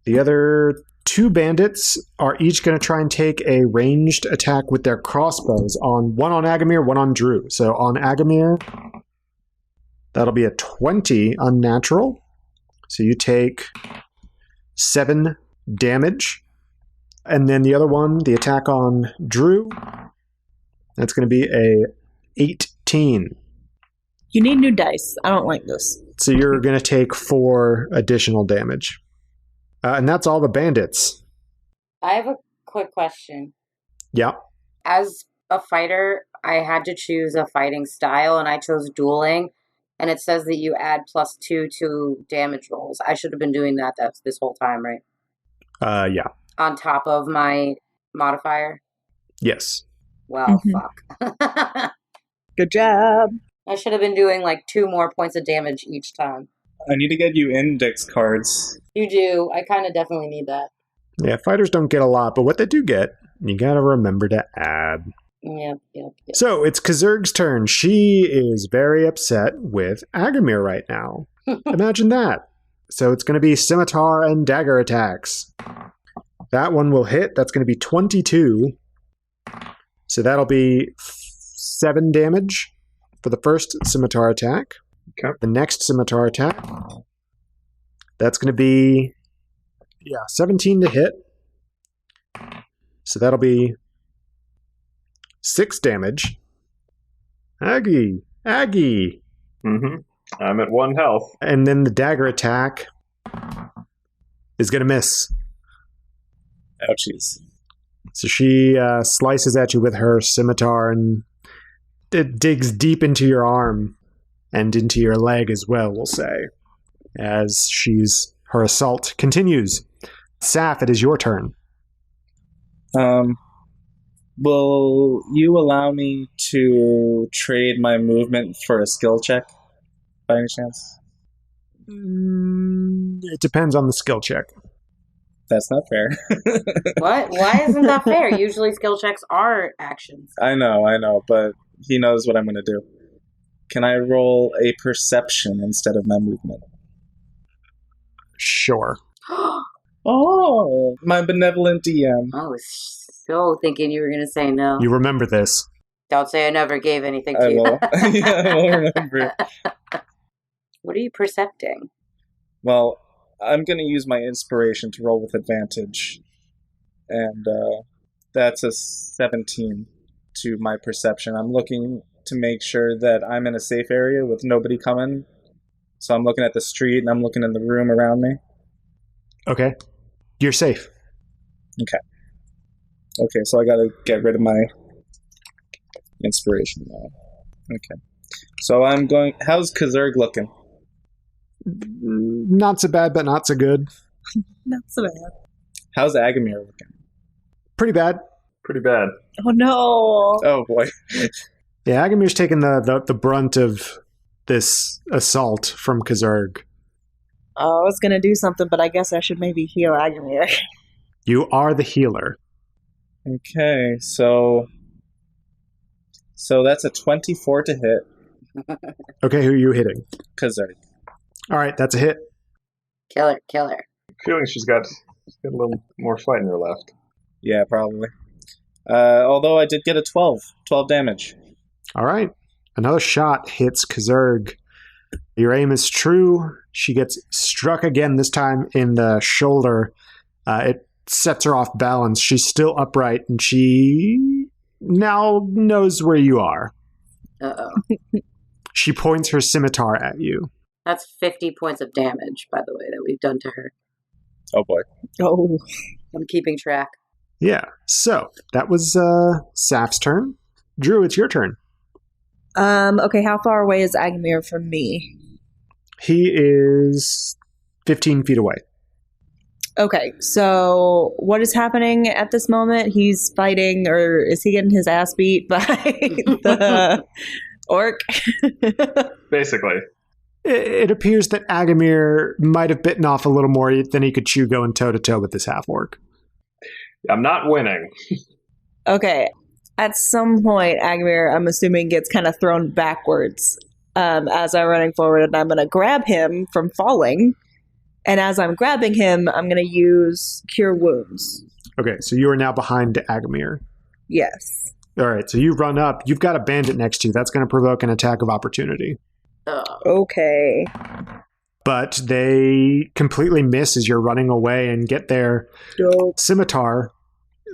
The other 2 bandits are each going to try and take a ranged attack with their crossbows. One on Aggamir, one on Drew. So on Aggamir, that'll be a 20 unnatural. So you take 7 damage. And then the other one, the attack on Drew, That's going to be a 18. You need new dice. I don't like this. So you're going to take 4 additional damage. And that's all the bandits. I have a quick question. Yeah. As a fighter, I had to choose a fighting style, and I chose dueling. And it says that you add +2 to damage rolls. I should have been doing that this whole time, right? Yeah. On top of my modifier? Yes. Well, fuck. Good job. I should have been doing like 2 more points of damage each time. I need to get you index cards. You do. I kind of definitely need that. Yeah, fighters don't get a lot, but what they do get, you got to remember to add. Yep. So it's Kazurg's turn. She is very upset with Aggamir right now. Imagine that. So it's going to be scimitar and dagger attacks. That one will hit. That's going to be 22. So that'll be 7 damage for the first scimitar attack. Okay. The next scimitar attack, that's going to be 17 to hit. So that'll be 6 damage. Aggie. Mm-hmm. I'm at 1 health. And then the dagger attack is going to miss. Ouchies. So she slices at you with her scimitar, and it digs deep into your arm and into your leg as well, we'll say, as her assault continues. Saf, it is your turn. Will you allow me to trade my movement for a skill check, by any chance? It depends on the skill check. That's not fair. What? Why isn't that fair? Usually skill checks are actions. I know, but he knows what I'm going to do. Can I roll a perception instead of my movement? Sure. Oh, my benevolent DM. I was so thinking you were going to say no. You remember this. Don't say I never gave anything to I you. will. Yeah, I will remember. What are you percepting? Well, I'm going to use my inspiration to roll with advantage. And that's a 17 to my perception. I'm looking to make sure that I'm in a safe area with nobody coming. So I'm looking at the street and I'm looking in the room around me. Okay. You're safe. Okay, so I got to get rid of my inspiration now. Okay. So I'm going... How's Kazurg looking? Not so bad, but not so good. Not so bad. How's Aggamir looking? Pretty bad. Pretty bad. Oh no. Oh boy. Yeah, Agamir's taken the brunt of this assault from Kazurg. Oh, I was gonna do something, but I guess I should maybe heal Aggamir. You are the healer. Okay, so that's a 24 to hit. Okay, who are you hitting? Kazurg. All right, that's a hit. Killer. I'm feeling she's got a little more fight in her left. Yeah, probably. Although I did get a 12 damage. All right. Another shot hits Kazurg. Your aim is true. She gets struck again, this time in the shoulder. It sets her off balance. She's still upright, and she now knows where you are. Uh-oh. She points her scimitar at you. That's 50 points of damage, by the way, that we've done to her. Oh boy. Oh. I'm keeping track. Yeah. So that was Saf's turn. Drew, it's your turn. Okay, how far away is Aggamir from me? He is 15 feet away. Okay, so what is happening at this moment? He's fighting, or is he getting his ass beat by the orc? Basically. It appears that Aggamir might have bitten off a little more than he could chew going toe-to-toe with this half-orc. I'm not winning. Okay, at some point, Aggamir, I'm assuming, gets kind of thrown backwards as I'm running forward, and I'm going to grab him from falling. And as I'm grabbing him, I'm going to use Cure Wounds. Okay, so you are now behind Aggamir. Yes. All right, so you run up. You've got a bandit next to you. That's going to provoke an attack of opportunity. Okay. But they completely miss as you're running away and get their Dope. scimitar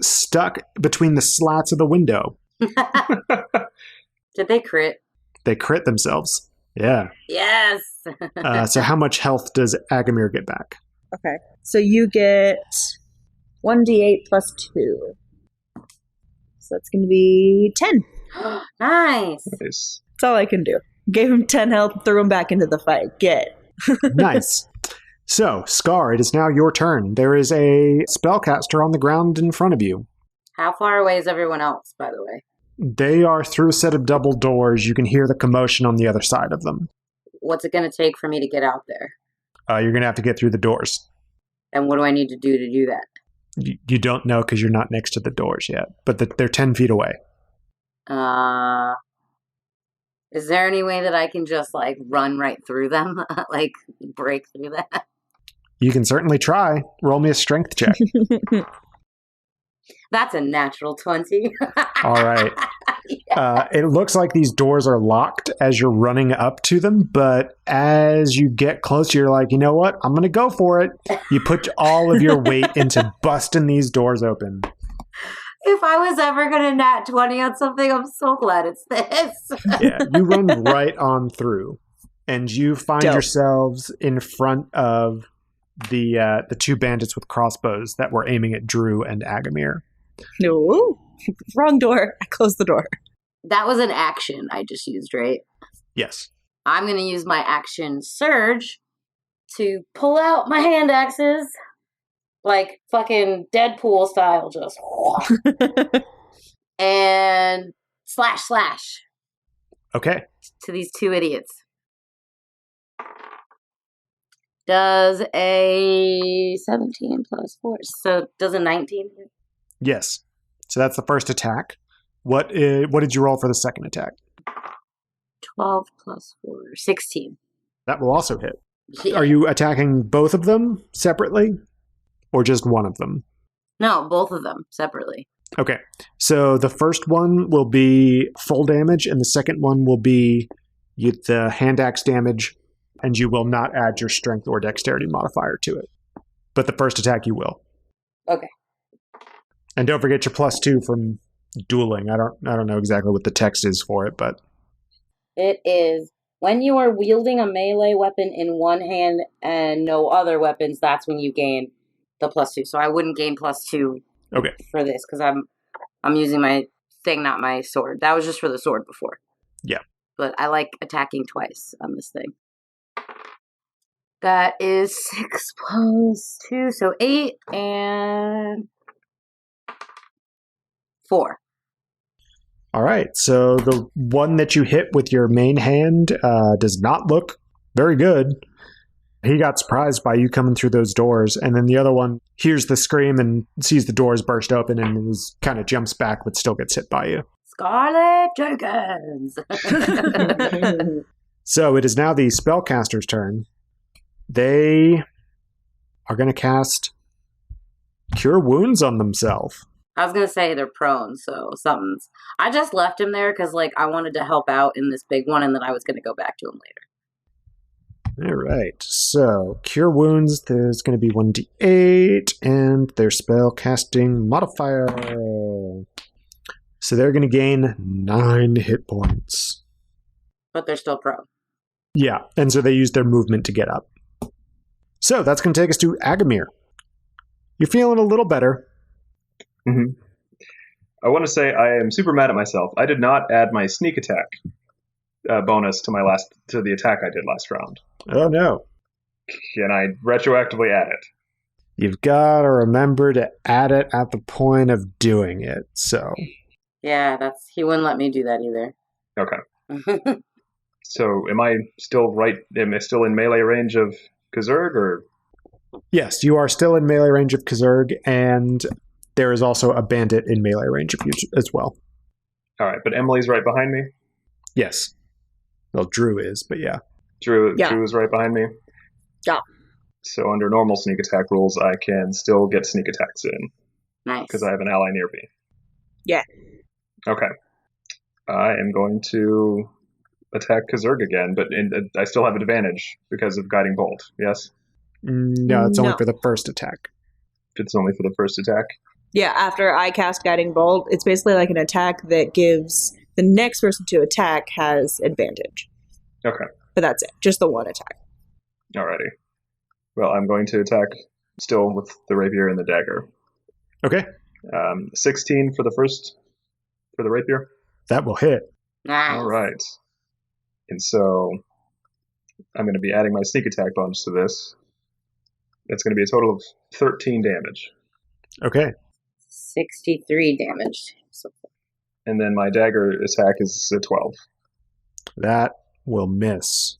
stuck between the slats of the window. Did they crit? They crit themselves. Yeah. Yes. So how much health does Aggamir get back? Okay. So you get 1d8 plus 2. So that's going to be 10. Nice. Nice. That's all I can do. Gave him 10 health, threw him back into the fight. Get. Nice. So, Scar, it is now your turn. There is a spellcaster on the ground in front of you. How far away is everyone else, by the way? They are through a set of double doors. You can hear the commotion on the other side of them. What's it going to take for me to get out there? You're going to have to get through the doors. And what do I need to do that? You don't know because you're not next to the doors yet, but they're 10 feet away. Is there any way that I can just, like, run right through them? Like, break through that? You can certainly try. Roll me a strength check. That's a natural 20. All right. It looks like these doors are locked as you're running up to them, but as you get closer, you're like, you know what? I'm going to go for it. You put all of your weight into busting these doors open. If I was ever going to nat 20 on something, I'm so glad it's this. Yeah, you run right on through, and you find yourselves in front of the two bandits with crossbows that were aiming at Drew and Aggamir. No. Wrong door. I closed the door. That was an action I just used, right? Yes. I'm going to use my action surge to pull out my hand axes. Like fucking Deadpool style, just. And slash. Okay. To these two idiots. Does a 17 plus 4. So does a 19 hit? Yes. So that's the first attack. What did you roll for the second attack? 12 plus 4. 16. That will also hit. Yeah. Are you attacking both of them separately? Or just one of them? No, both of them separately. Okay. So the first one will be full damage, and the second one will be the hand axe damage, and you will not add your strength or dexterity modifier to it. But the first attack you will. Okay. And don't forget your +2 from dueling. I don't know exactly what the text is for it, but it is when you are wielding a melee weapon in one hand and no other weapons, that's when you gain the +2. So I wouldn't gain +2 for this because I'm using my thing, not my sword. That was just for the sword before. Yeah. But I like attacking twice on this thing. That is 6 plus 2, so 8 and 4. All right. So the one that you hit with your main hand does not look very good. He got surprised by you coming through those doors, and then the other one hears the scream and sees the doors burst open and kind of jumps back but still gets hit by you. Scarlett Jenkins! So it is now the spellcaster's turn. They are going to cast Cure Wounds on themselves. I was going to say they're prone, so something's... I just left him there because I wanted to help out in this big one, and then I was going to go back to him later. All right, so Cure Wounds, there's going to be 1d8, and their spell casting modifier. So they're going to gain 9 hit points. But they're still prone. Yeah, and so they use their movement to get up. So that's going to take us to Aggamir. You're feeling a little better. Mm-hmm. I want to say I am super mad at myself. I did not add my sneak attack bonus to the attack I did last round. Oh, no. Can I retroactively add it? You've got to remember to add it at the point of doing it, so... Yeah, he wouldn't let me do that either. Okay. So am I still in melee range of Kazurg, or? Yes, you are still in melee range of Kazurg, and there is also a bandit in melee range of you as well. All right, but Emily's right behind me? Yes. Well, Drew is, but yeah. Drew is right behind me? Yeah. So under normal sneak attack rules, I can still get sneak attacks in. Nice. Because I have an ally near me. Yeah. Okay. I am going to attack Kazurg again, but I still have advantage because of Guiding Bolt, yes? No, it's only for the first attack. It's only for the first attack? Yeah, after I cast Guiding Bolt, it's basically like an attack that gives the next person to attack has advantage. Okay. But that's it. Just the one attack. Alrighty. Well, I'm going to attack still with the rapier and the dagger. Okay. 16 for the rapier. That will hit. Nice. All right. And so I'm going to be adding my sneak attack bonus to this. That's going to be a total of 13 damage. Okay. 63 damage. So And then my dagger attack is a 12. That will miss.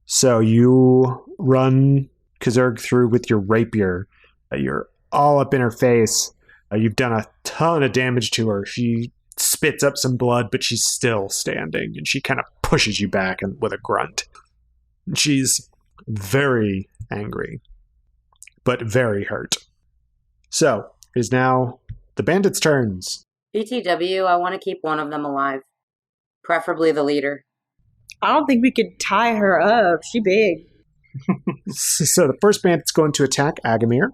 So you run Kazurg through with your rapier. You're all up in her face. You've done a ton of damage to her. She spits up some blood, but she's still standing, and she kind of pushes you back with a grunt. She's very angry, but very hurt. So, it is now the bandits' turns. BTW, I want to keep one of them alive. Preferably the leader. I don't think we could tie her up. She big. So the first bandit's going to attack Aggamir.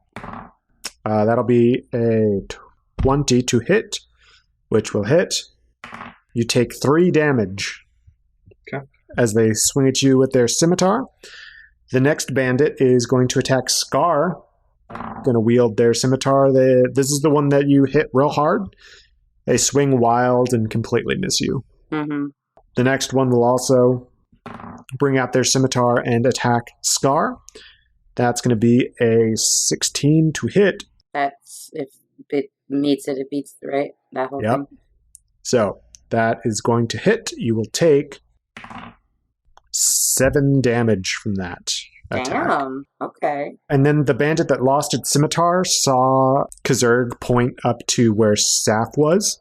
That'll be a 20 to hit, which will hit. You take 3 damage as they swing at you with their scimitar. The next bandit is going to attack Scar. Going to wield their scimitar. This is the one that you hit real hard. They swing wild and completely miss you. Mm-hmm. The next one will also bring out their scimitar and attack Scar. That's going to be a 16 to hit. That's, if it meets it, it beats it, right? That whole thing. So that is going to hit. You will take 7 damage from that attack. Damn. Okay. And then the bandit that lost its scimitar saw Kazurg point up to where Saf was.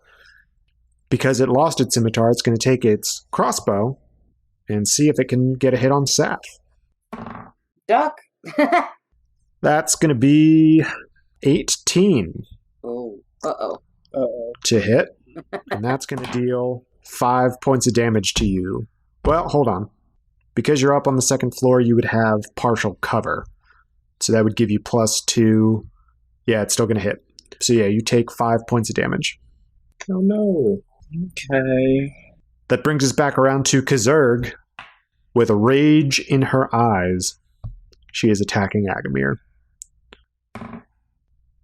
Because it lost its scimitar, it's going to take its crossbow and see if it can get a hit on Saf. Duck. That's going to be 18 Oh. Uh-oh. to hit. And that's going to deal 5 points of damage to you. Well, hold on. Because you're up on the second floor, you would have partial cover. So that would give you +2. Yeah, it's still going to hit. So yeah, you take 5 points of damage. Oh no. Okay. That brings us back around to Kazurg. With rage in her eyes, she is attacking Aggamir.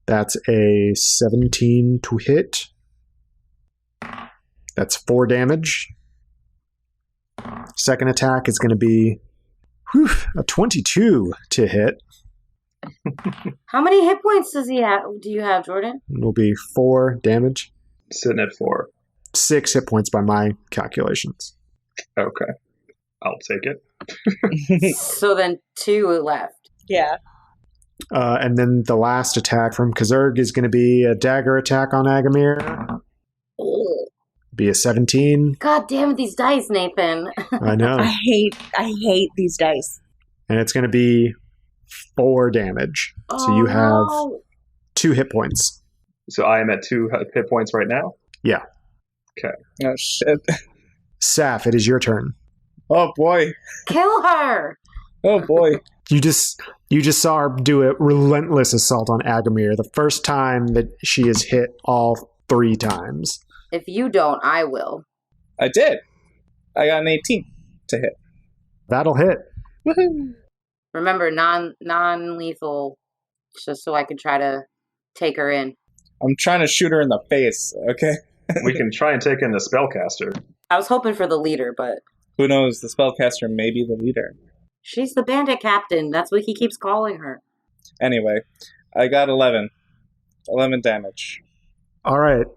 That's a 17 to hit. That's 4 damage. Second attack is going to be a 22 to hit. How many hit points do you have, Jordan? It will be 4 damage. Sitting at 4. 6 hit points by my calculations. Okay. I'll take it. So then 2 left. Yeah. And then the last attack from Kazurg is going to be a dagger attack on Aggamir. Oh. Be a 17. God damn it, these dice, Nathan. I know. I hate these dice. And it's going to be 4 damage. So you have 2 hit points. So I am at 2 hit points right now? Yeah. Okay. Oh shit. Saf, it is your turn. Oh boy. Kill her! Oh boy. You just saw her do a relentless assault on Aggamir, the first time that she has hit all 3 times. If you don't, I will. I did. I got an 18 to hit. That'll hit. Woohoo. Remember, non-lethal, just so I can try to take her in. I'm trying to shoot her in the face, okay? We can try and take in the spellcaster. I was hoping for the leader, but Who knows? The spellcaster may be the leader. she's the bandit captain. That's what he keeps calling her. Anyway, I got 11. 11 damage. All right.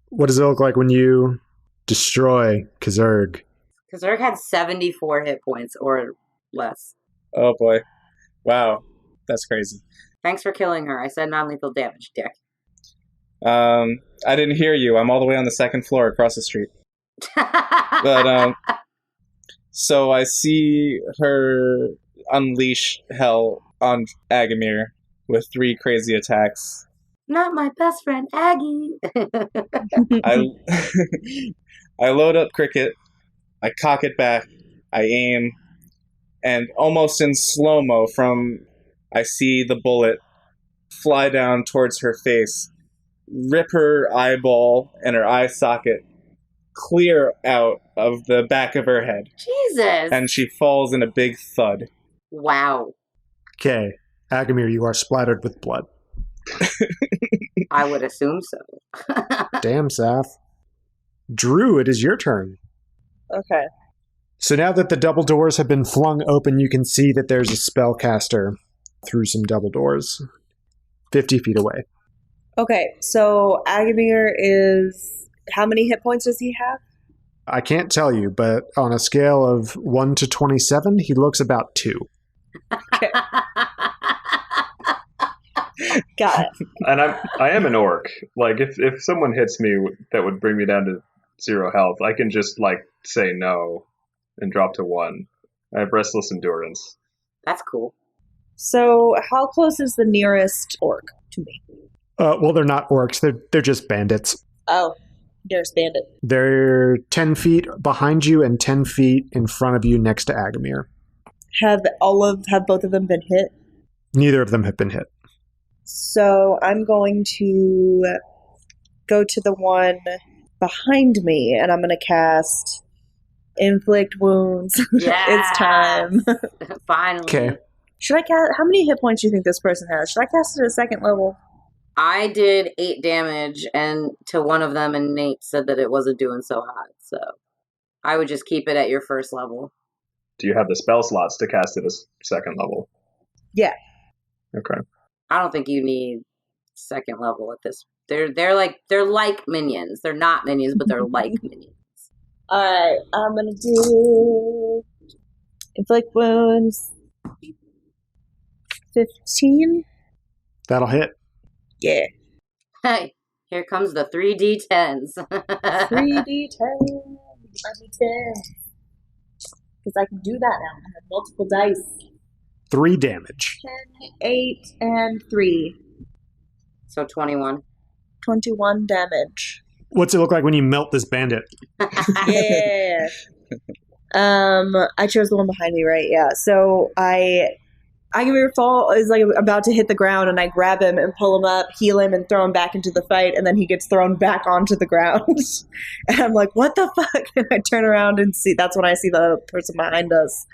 What does it look like when you destroy Kazurg? Because Zerg had 74 hit points or less. Oh boy. Wow. That's crazy. Thanks for killing her. I said non-lethal damage, dick. I didn't hear you. I'm all the way on the second floor across the street. But, so I see her unleash hell on Aggamir with 3 crazy attacks. Not my best friend, Aggie. I I load up Cricket, I cock it back, I aim, and almost in slow-mo I see the bullet fly down towards her face rip her eyeball and her eye socket clear out of the back of her head. Jesus. And she falls in a big thud. Wow. Okay, Aggamir, you are splattered with blood. I would assume so. Damn, Saf. Drew, it is your turn. Okay. So now that the double doors have been flung open, you can see that there's a spellcaster through some double doors, 50 feet away. Okay, so Aggamir is... How many hit points does he have? I can't tell you, but on a scale of 1 to 27, he looks about 2. Okay. Got it. And I am an orc. Like, if someone hits me that would bring me down to 0 health, I can just, like, say no and drop to 1. I have restless endurance. That's cool. So how close is the nearest orc to me? Well, they're not orcs. They're just bandits. Oh, there's Bandit. They're 10 feet behind you and 10 feet in front of you next to Aggamir. Have both of them been hit? Neither of them have been hit. So I'm going to go to the one behind me, and I'm going to cast Inflict Wounds. Yes. It's time. Finally. Okay. Should I cast? How many hit points do you think this person has? Should I cast it at 2nd level? I did 8 damage and to one of them, and Nate said that it wasn't doing so hot. So I would just keep it at your 1st level. Do you have the spell slots to cast it as 2nd level? Yeah. Okay. I don't think you need 2nd level at this. They're like minions. They're not minions, but they're like minions. Alright, I'm gonna do Inflict Wounds 15. That'll hit. Yeah. Hey, here comes the 3d10s. 3d10. 10. Because I can do that now. I have multiple dice. 3 damage. 10, 8, and 3. So 21. 21 damage. What's it look like when you melt this bandit? Yeah. I chose the one behind me, right? Yeah. So Aggamir fall is like about to hit the ground, and I grab him and pull him up, heal him, and throw him back into the fight, and then he gets thrown back onto the ground. And I'm like, what the fuck? And I turn around and see, that's when I see the person behind us.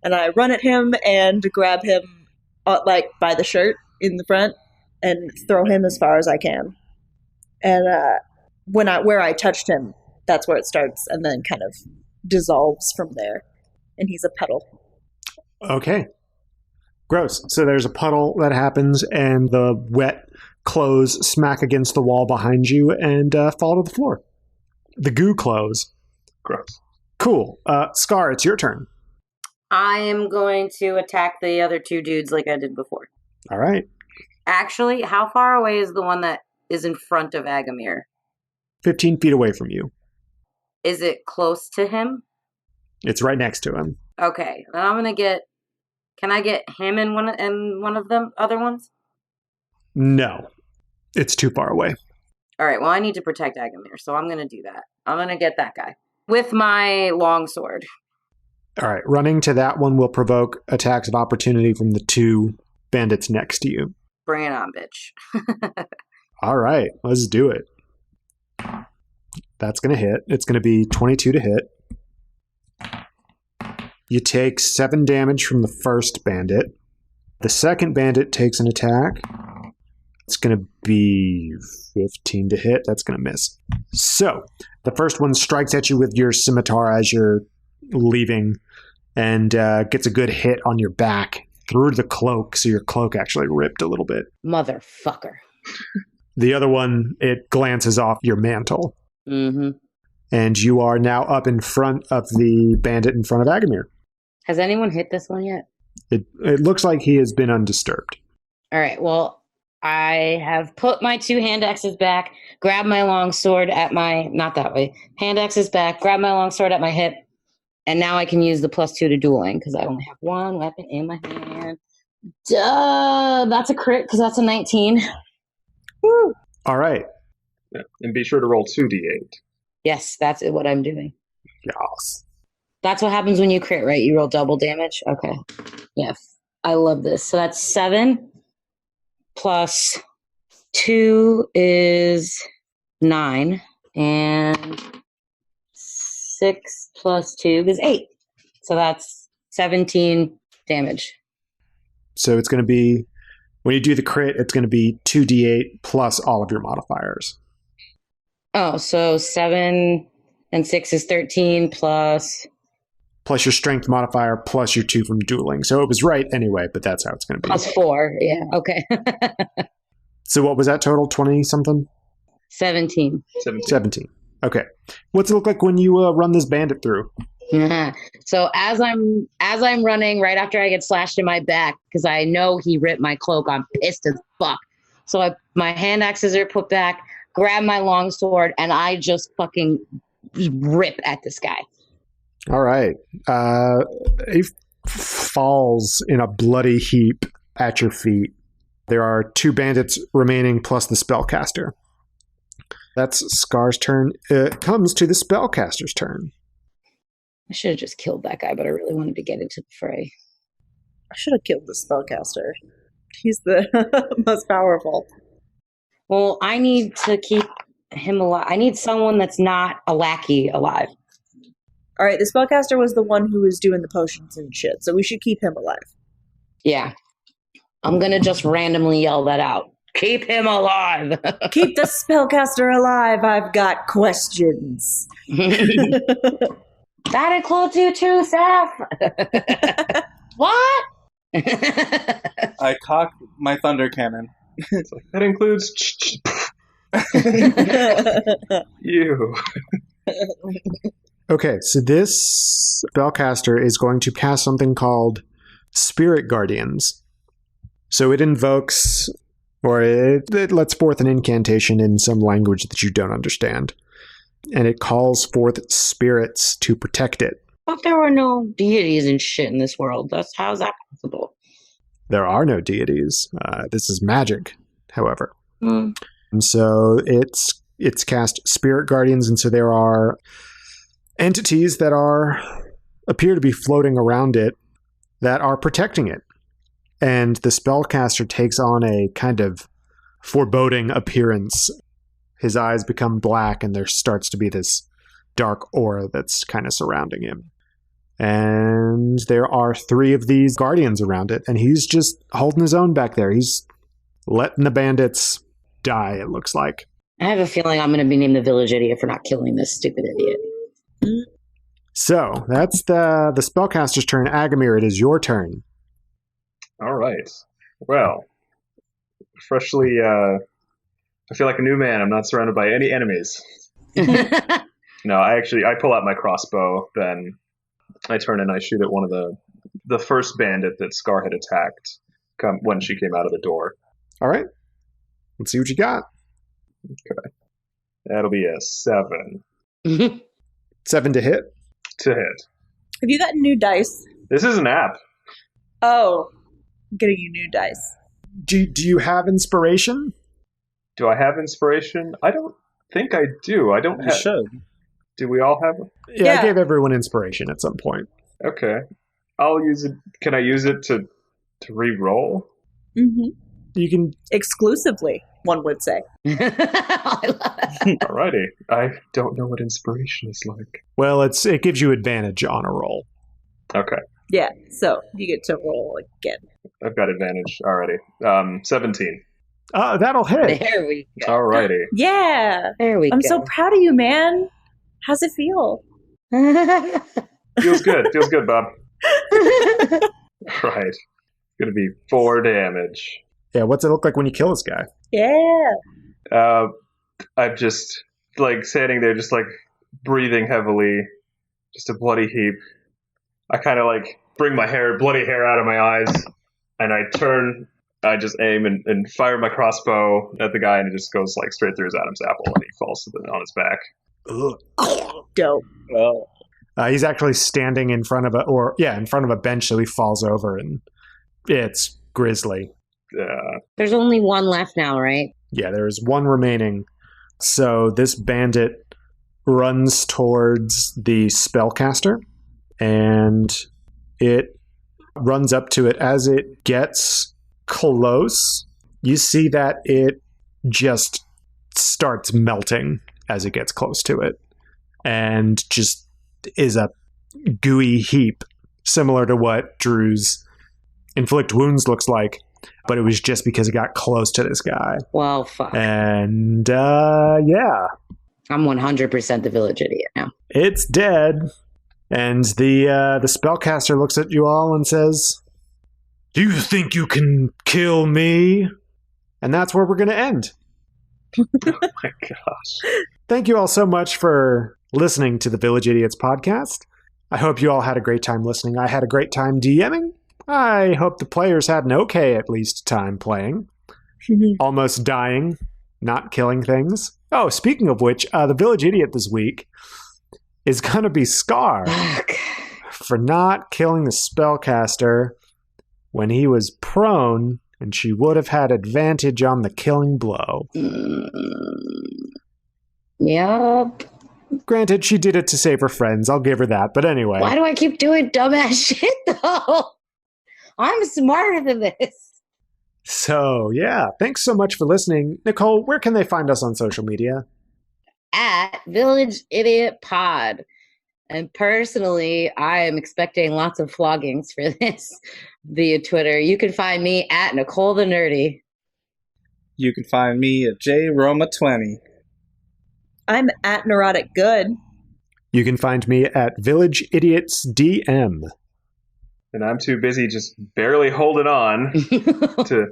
And I run at him and grab him like by the shirt in the front and throw him as far as I can. And where I touched him, that's where it starts, and then kind of dissolves from there. And he's a puddle. Okay. Gross. So there's a puddle that happens, and the wet clothes smack against the wall behind you and fall to the floor. The goo clothes. Gross. Cool. Scar, it's your turn. I am going to attack the other 2 dudes like I did before. All right. Actually, how far away is the one that is in front of Aggamir? 15 feet away from you. Is it close to him? It's right next to him. Okay, then I'm gonna get. Can I get him in one of them other ones? No, it's too far away. All right. Well, I need to protect Aggamir, so I'm gonna do that. I'm gonna get that guy with my longsword. All right. Running to that one will provoke attacks of opportunity from the 2 bandits next to you. Bring it on, bitch. All right. Let's do it. That's going to hit. It's going to be 22 to hit. You take 7 damage from the first bandit. The second bandit takes an attack. It's going to be 15 to hit. That's going to miss. So, the first one strikes at you with your scimitar as you're leaving and gets a good hit on your back through the cloak, so your cloak actually ripped a little bit. Motherfucker. The other one, it glances off your mantle. Mm-hmm. And you are now up in front of the bandit in front of Aggamir. Has anyone hit this one yet? It looks like he has been undisturbed. All right. Well, I have put my 2 hand axes back, grabbed my long sword at my... Not that way. Hand axes back, grab my long sword at my hip, and now I can use the +2 to dueling because I only have 1 weapon in my hand. Duh! That's a crit because that's a 19. Woo! All right. Yeah. And be sure to roll 2d8. Yes, that's what I'm doing. Yes. That's what happens when you crit, right? You roll double damage? Okay. Yeah. I love this. So that's 7 plus 2 is 9, and 6 plus 2 is 8. So that's 17 damage. So it's going to be, when you do the crit, it's going to be 2d8 plus all of your modifiers. Oh, so 7 and 6 is 13 plus... Plus your strength modifier, plus your 2 from dueling. So it was right anyway, but that's how it's going to be. Plus 4, yeah, okay. So what was that total? 20-something? 17. 17. Okay. What's it look like when you run this bandit through? So as I'm running, right after I get slashed in my back, because I know he ripped my cloak, I'm pissed as fuck. So my hand axes are put back, grab my long sword, and I just fucking rip at this guy. All right. He falls in a bloody heap at your feet. There are 2 bandits remaining plus the spellcaster. That's Scar's turn. It comes to the spellcaster's turn. I should have just killed that guy, but I really wanted to get into the fray. I should have killed the spellcaster. He's the most powerful. Well, I need to keep him alive. I need someone that's not a lackey alive. All right, the spellcaster was the one who was doing the potions and shit, so we should keep him alive. Yeah. I'm going to just randomly yell that out. Keep him alive. Keep the spellcaster alive. I've got questions. That includes you too, Seth. What? I cock my thunder cannon. It's like, that includes... You. Okay, so this spellcaster is going to cast something called Spirit Guardians. So it invokes, or it lets forth an incantation in some language that you don't understand. And it calls forth spirits to protect it. But there were no deities and shit in this world. How's that possible? There are no deities. This is magic, however. Mm. And so it's cast Spirit Guardians, and so there are entities that appear to be floating around it that are protecting it. And the spellcaster takes on a kind of foreboding appearance. His eyes become black, and there starts to be this dark aura that's kind of surrounding him. And there are 3 of these guardians around it, and he's just holding his own back there. He's letting the bandits die, it looks like. I have a feeling I'm going to be named the village idiot for not killing this stupid idiot. So, that's the spellcaster's turn. Aggamir, it is your turn. All right. Well, freshly... I feel like a new man. I'm not surrounded by any enemies. No, I pull out my crossbow, then I turn and I shoot at one of the first bandit that Scar had attacked when she came out of the door. All right. Let's see what you got. Okay. That'll be a 7. 7 to hit. To hit. Have you gotten new dice? This is an app. Oh, I'm getting you new dice. Do you have inspiration? Do I have inspiration? I don't think I do. I don't You have... should. Do we all have it? Yeah, Yeah. I gave everyone inspiration at some point. Okay. I'll use it. Can I use it to re-roll? Mm-hmm. You can. Exclusively, one would say. I love it. Alrighty. I don't know what inspiration is like. Well, it gives you advantage on a roll. Okay. Yeah, so you get to roll again. I've got advantage already. 17. That'll hit. There we go. Alrighty. Yeah, There we I'm go. so proud of you, man. How's it feel? Feels good. Feels good, Bob. Right. It's going to be 4 damage. Yeah, what's it look like when you kill this guy? Yeah. I'm just, standing there, just, breathing heavily. Just a bloody heap. I kind of, bring my bloody hair out of my eyes, and I turn, I just aim and fire my crossbow at the guy, and it just goes, straight through his Adam's apple, and he falls on his back. Ugh. Dope. Well, He's actually standing in front of a bench, so he falls over, and it's grisly. There's only one left now, right? Yeah, there is one remaining. So this bandit runs towards the spellcaster, and it runs up to it. As it gets close, you see that it just starts melting as it gets close to it, and just is a gooey heap, similar to what Drew's inflict wounds looks like, but it was just because it got close to this guy. Well, fuck. And yeah, I'm 100% the village idiot now. it's dead. And the spellcaster looks at you all and says, "Do you think you can kill me?" And that's where we're going to end. Oh my gosh. Thank you all so much for listening to the Village Idiots podcast. I hope you all had a great time listening. I had a great time DMing. I hope the players had an okay, at least, time playing. Almost dying, not killing things. Oh, speaking of which, the Village Idiot this week is going to be Scar for not killing the spellcaster when he was prone, and she would have had advantage on the killing blow. Yep. Granted, she did it to save her friends. I'll give her that. But anyway. Why do I keep doing dumbass shit, though? I'm smarter than this. So, yeah. Thanks so much for listening. Nicole, where can they find us on social media? At Village Idiot Pod. And personally, I am expecting lots of floggings for this via Twitter. You can find me at Nicole the Nerdy. You can find me at JRoma20. I'm at Neurotic Good. You can find me at Village Idiots DM. And I'm too busy just barely holding on to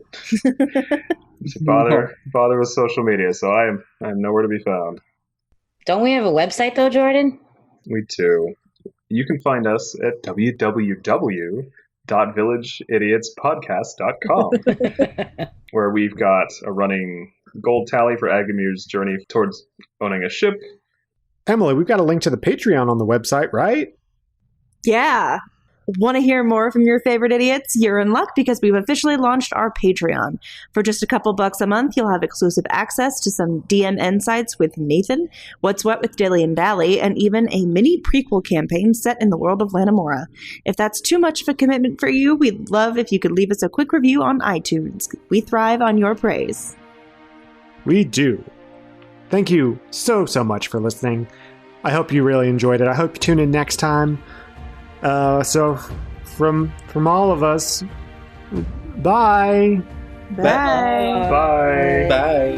bother with social media, so I'm nowhere to be found. Don't we have a website, though, Jordan? We do. You can find us at www.villageidiotspodcast.com, where we've got a running gold tally for Aggamir's journey towards owning a ship. Emily, we've got a link to the Patreon on the website, right? Yeah. Want to hear more from your favorite idiots? You're in luck because we've officially launched our Patreon. For just a couple bucks a month, you'll have exclusive access to some DM insights with Nathan, What's What with Dilly and Dally, and even a mini prequel campaign set in the world of Lanamora. If that's too much of a commitment for you, we'd love if you could leave us a quick review on iTunes. We thrive on your praise. We do. Thank you so much for listening. I hope you really enjoyed it. I hope you tune in next time. So from all of us, bye. Bye. Bye. Bye.